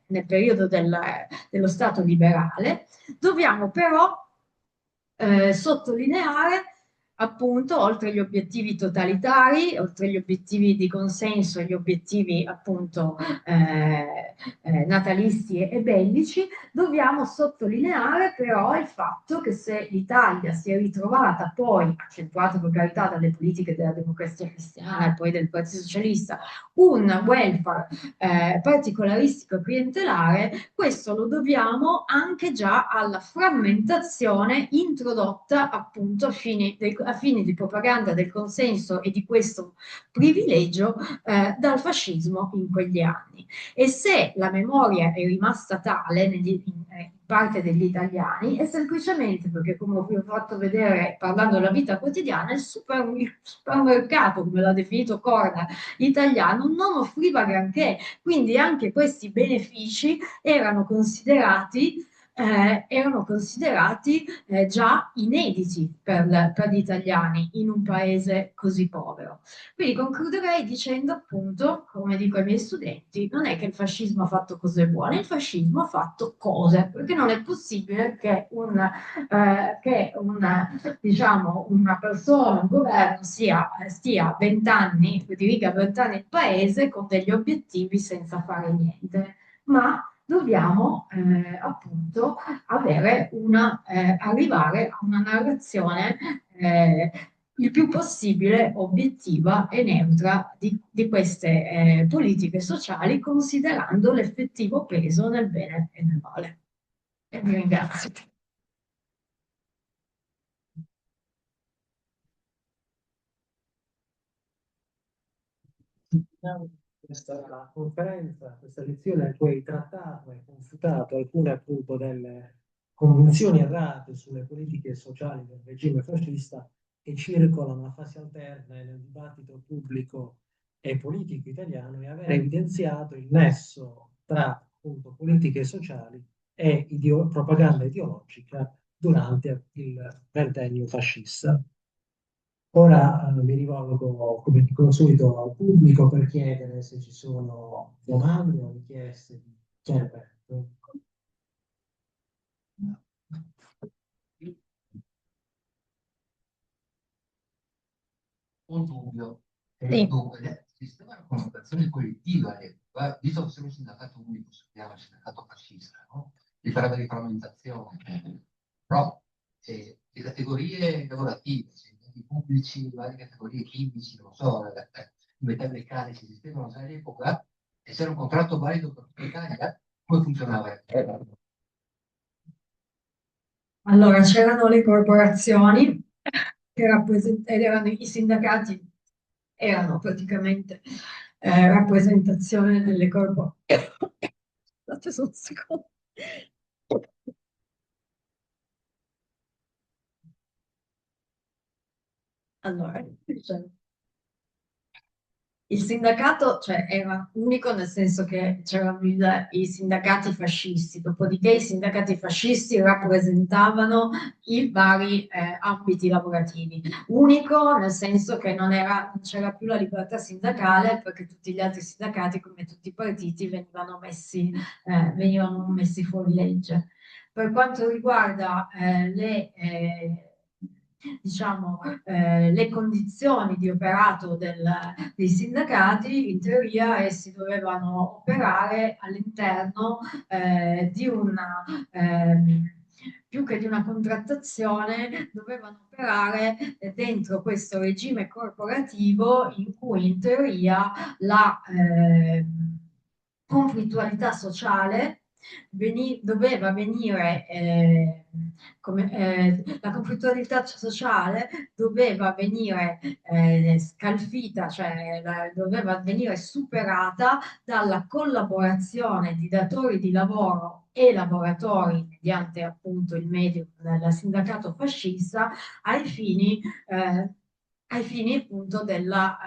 [SPEAKER 2] nel periodo dello Stato liberale. Dobbiamo però sottolineare appunto, oltre gli obiettivi totalitari, oltre gli obiettivi di consenso e gli obiettivi appunto natalisti e bellici, dobbiamo sottolineare però il fatto che se l'Italia si è ritrovata poi, accentuata per carità dalle politiche della Democrazia Cristiana e poi del Partito Socialista, un welfare particolaristico clientelare, questo lo dobbiamo anche già alla frammentazione introdotta appunto a fini di propaganda del consenso e di questo privilegio dal fascismo in quegli anni. E se la memoria è rimasta tale in parte degli italiani, è semplicemente perché, come vi ho fatto vedere parlando della vita quotidiana, il supermercato, come l'ha definito Corna, italiano, non offriva granché, quindi anche questi benefici erano considerati già inediti per gli italiani in un paese così povero. Quindi concluderei dicendo appunto, come dico ai miei studenti, non è che il fascismo ha fatto cose buone, il fascismo ha fatto cose, perché non è possibile diciamo, una persona, un governo stia 20 anni, diriga 20 anni il paese con degli obiettivi senza fare niente, ma dobbiamo appunto arrivare a una narrazione il più possibile obiettiva e neutra di queste politiche sociali, considerando l'effettivo peso nel bene e nel male. E vi ringrazio.
[SPEAKER 1] Questa conferenza, questa lezione in cui hai trattato e confutato alcune appunto delle convinzioni errate sulle politiche sociali del regime fascista che circolano a fasi alterne nel dibattito pubblico e politico italiano e aver evidenziato il nesso tra appunto politiche sociali e propaganda ideologica durante il ventennio fascista. Ora mi rivolgo, come di consueto, al pubblico per chiedere se ci sono domande o richieste di intervento.
[SPEAKER 3] Un dubbio.
[SPEAKER 2] Sì.
[SPEAKER 3] Dunque, il sistema di comunicazione collettiva, visto che siamo un sindacato unico, si chiama sindacato fascista, no? Si parla di frammentazione, però le categorie lavorative, i pubblici, varie categorie chimici, non so, i metalli meccanici, esistevano già all'epoca, e c'era un contratto valido per tutta l'Italia, come funzionava?
[SPEAKER 2] Allora, c'erano le corporazioni ed erano i sindacati, erano praticamente rappresentazione delle corporazioni. Scusate solo un secondo. Allora, dicevo, il sindacato, cioè, era unico nel senso che c'erano i sindacati fascisti, dopodiché i sindacati fascisti rappresentavano i vari ambiti lavorativi. Unico nel senso che non c'era più la libertà sindacale perché tutti gli altri sindacati, come tutti i partiti, venivano messi fuori legge. Per quanto riguarda diciamo, le condizioni di operato dei sindacati, in teoria essi dovevano operare all'interno di una, più che di una contrattazione, dovevano operare dentro questo regime corporativo in cui in teoria la conflittualità sociale doveva venire, la conflittualità sociale doveva venire scalfita, cioè doveva venire superata dalla collaborazione di datori di lavoro e lavoratori mediante appunto il medio del sindacato fascista eh, ai fini appunto della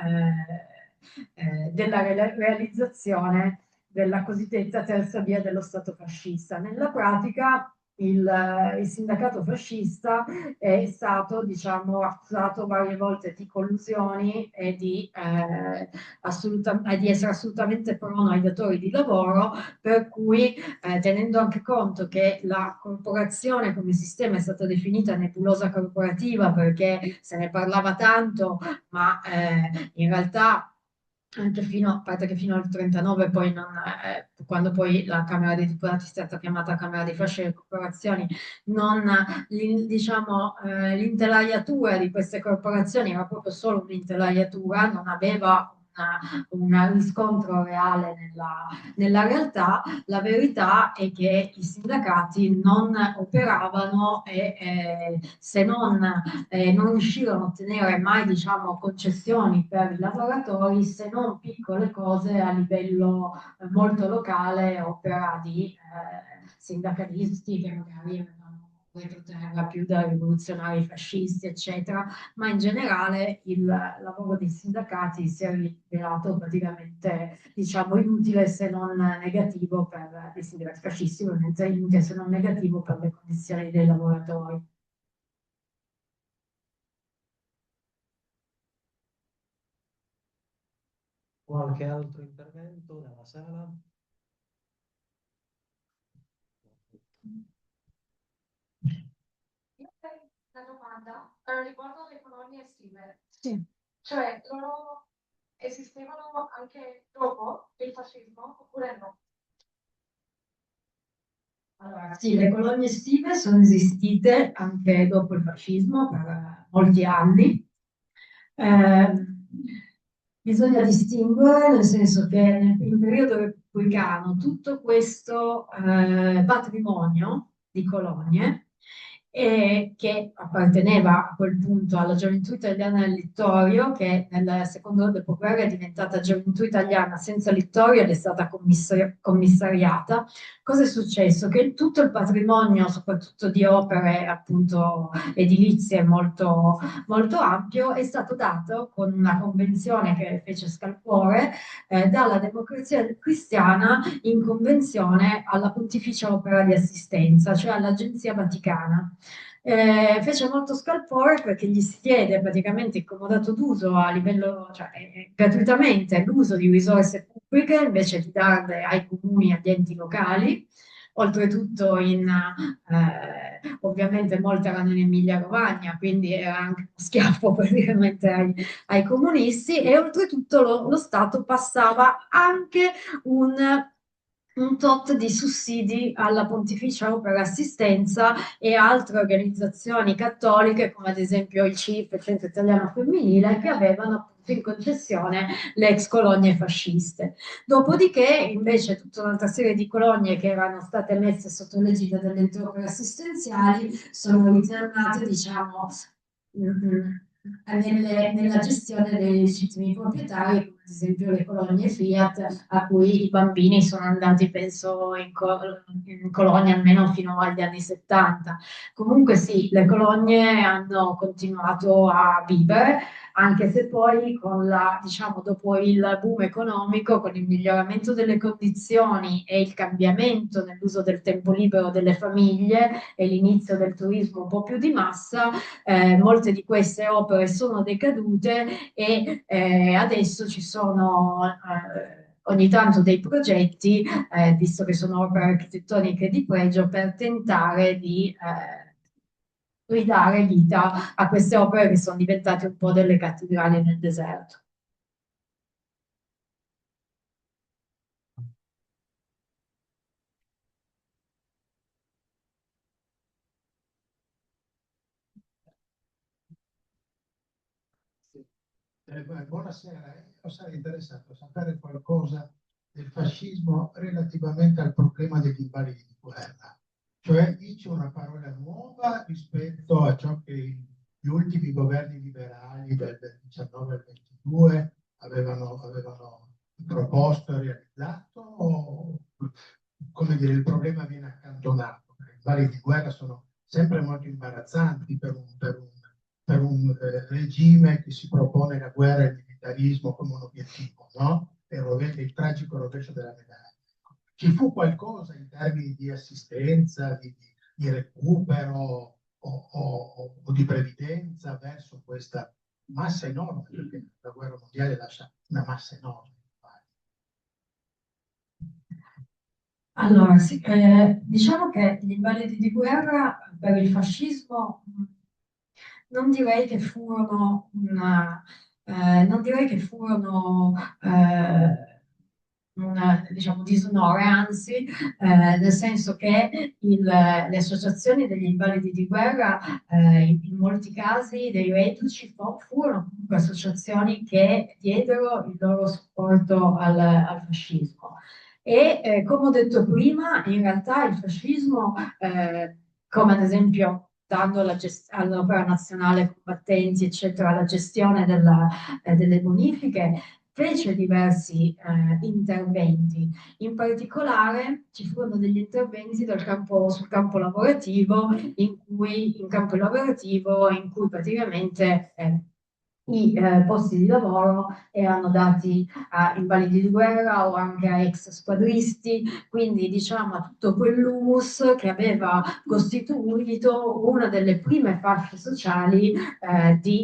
[SPEAKER 2] realizzazione della cosiddetta terza via dello Stato fascista. Nella pratica il sindacato fascista è stato, diciamo, accusato varie volte di collusioni e di essere assolutamente prono ai datori di lavoro, per cui tenendo anche conto che la corporazione come sistema è stata definita nebulosa corporativa perché se ne parlava tanto, ma in realtà anche a parte che fino al 39, poi non, quando poi la Camera dei Deputati è stata chiamata Camera dei Fasci e delle Corporazioni, non, diciamo, l'intelaiatura di queste corporazioni era proprio solo un'intelaiatura, non aveva un riscontro reale nella realtà. La verità è che i sindacati non operavano e se non riuscirono a ottenere mai, diciamo, concessioni per i lavoratori, se non piccole cose a livello molto locale, opera di sindacalisti che magari avevano retroterra più da rivoluzionari fascisti, eccetera, ma in generale il lavoro dei sindacati si è rivelato praticamente, diciamo, inutile se non negativo per i sindacati fascisti, ovviamente inutile se non negativo per le condizioni dei lavoratori.
[SPEAKER 1] Qualche altro intervento nella sala?
[SPEAKER 4] Io avrei una domanda riguardo alle colonie estive.
[SPEAKER 2] Sì.
[SPEAKER 4] Cioè, loro esistevano anche dopo il fascismo oppure no?
[SPEAKER 2] Allora, sì, le colonie estive sono esistite anche dopo il fascismo per molti anni. Eh, Bisogna distinguere, nel senso che nel periodo repubblicano tutto questo patrimonio di colonie che apparteneva a quel punto alla Gioventù Italiana del Littorio, che nel secondo dopoguerra è diventata Gioventù Italiana senza Littorio ed è stata commissariata. Cosa è successo? Che tutto il patrimonio, soprattutto di opere appunto edilizie molto, molto ampio, è stato dato con una convenzione che fece scalpore dalla Democrazia Cristiana in convenzione alla Pontificia Opera di Assistenza, cioè all'Agenzia Vaticana. Fece molto scalpore perché gli si diede praticamente il comodato d'uso a livello, cioè gratuitamente l'uso di risorse pubbliche invece di darle ai comuni e agli enti locali. Oltretutto ovviamente molte erano in Emilia-Romagna, quindi era anche uno schiaffo praticamente ai comunisti e oltretutto lo Stato passava anche un, un tot di sussidi alla Pontificia Opera Assistenza e altre organizzazioni cattoliche come ad esempio il CIF, il Centro Italiano Femminile, che avevano appunto in concessione le ex colonie fasciste. Dopodiché, invece, tutta un'altra serie di colonie che erano state messe sotto l'egida delle opere assistenziali sono ritornate, diciamo, nella gestione dei legittimi proprietari, come ad esempio le colonie Fiat, a cui i bambini sono andati, penso, in colonia almeno fino agli anni 70. Comunque sì, le colonie hanno continuato a vivere, anche se poi con diciamo, dopo il boom economico, con il miglioramento delle condizioni e il cambiamento nell'uso del tempo libero delle famiglie e l'inizio del turismo un po' più di massa, molte di queste opere sono decadute e adesso ci sono ogni tanto dei progetti, visto che sono opere architettoniche di pregio, per tentare di ridare vita a queste opere che sono diventate un po' delle cattedrali nel deserto.
[SPEAKER 5] Buonasera, io sarei interessato a sapere qualcosa del fascismo relativamente al problema degli invalidi di guerra. Cioè dice una parola nuova rispetto a ciò che gli ultimi governi liberali del 19 al 22 avevano proposto e realizzato, o come dire, il problema viene accantonato. I invalidi di guerra sono sempre molto imbarazzanti per un regime che si propone la guerra e il militarismo come un obiettivo, no? È il tragico rovescio della medaglia. Ci fu qualcosa in termini di assistenza, di recupero o di previdenza verso questa massa enorme, perché la guerra mondiale lascia una massa enorme.
[SPEAKER 2] Allora, sì, diciamo che gli invalidi di guerra per il fascismo non direi che furono non direi che furono un diciamo, disonore, anzi, nel senso che le associazioni degli invalidi di guerra, in molti casi dei reduci, furono comunque associazioni che diedero il loro supporto al fascismo. E come ho detto prima, in realtà il fascismo, come ad esempio dando all'Opera Nazionale Combattenti, eccetera, la gestione delle bonifiche, fece diversi interventi. In particolare ci furono degli interventi sul campo lavorativo, in cui praticamente i posti di lavoro erano dati a invalidi di guerra o anche a ex squadristi, quindi diciamo a tutto quell'humus che aveva costituito una delle prime fasce sociali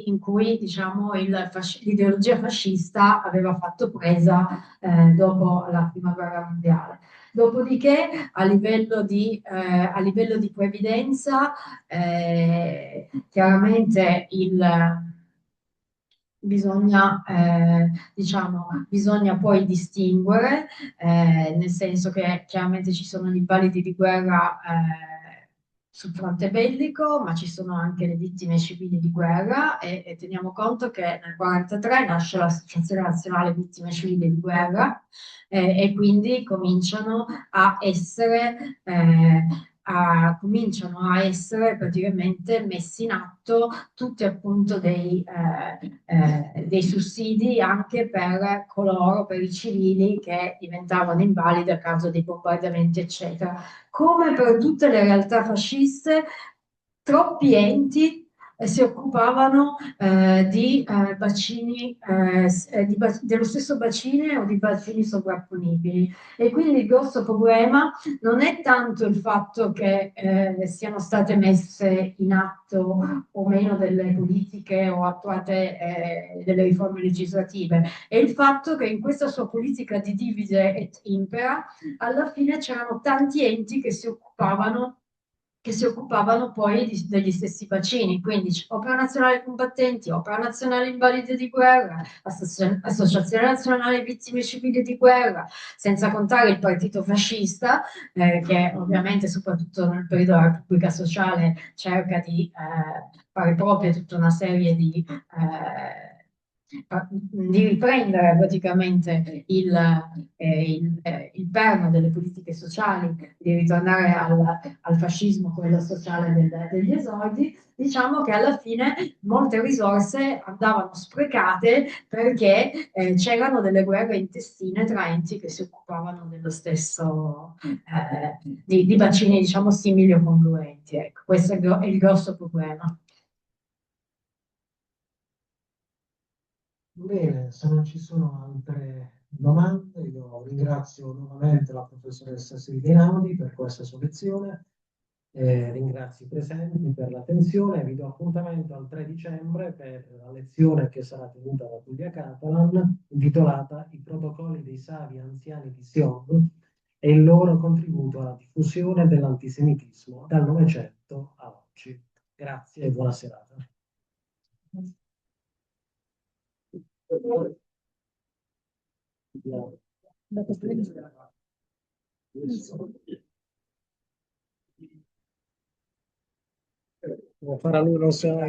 [SPEAKER 2] in cui diciamo, l'ideologia fascista aveva fatto presa dopo la Prima Guerra Mondiale. Dopodiché, a livello di previdenza, chiaramente bisogna poi distinguere, nel senso che chiaramente ci sono gli invalidi di guerra sul fronte bellico, ma ci sono anche le vittime civili di guerra e teniamo conto che nel 1943 nasce l'Associazione Nazionale Vittime Civili di Guerra e quindi cominciano a essere praticamente messi in atto tutti appunto dei sussidi anche per coloro, per i civili che diventavano invalidi a causa dei bombardamenti, eccetera. Come per tutte le realtà fasciste, troppi enti si occupavano di bacini, dello stesso bacine o di bacini sovrapponibili. E quindi il grosso problema non è tanto il fatto che siano state messe in atto o meno delle politiche o attuate delle riforme legislative, è il fatto che in questa sua politica di divide et impera, alla fine c'erano tanti enti che si occupavano poi degli stessi bacini, quindi Opera Nazionale Combattenti, Opera Nazionale Invalidi di Guerra, Associazione Nazionale Vittime Civili di Guerra, senza contare il partito fascista, che ovviamente soprattutto nel periodo della Repubblica Sociale cerca di fare proprio tutta una serie di riprendere praticamente il perno delle politiche sociali, di ritornare al fascismo, quello sociale degli esordi, diciamo che alla fine molte risorse andavano sprecate perché c'erano delle guerre intestine tra enti che si occupavano dello stesso, di bacini, diciamo, simili o congruenti. Ecco, questo è il grosso problema.
[SPEAKER 1] Bene, se non ci sono altre domande, io ringrazio nuovamente la professoressa Silvia Naudi per questa sua lezione, ringrazio i presenti per l'attenzione e vi do appuntamento al 3 dicembre per la lezione che sarà tenuta da Giulia Catalan, intitolata I protocolli dei savi anziani di Sion e il loro contributo alla diffusione dell'antisemitismo dal Novecento a oggi. Grazie e buona serata. Come farà lui, non so.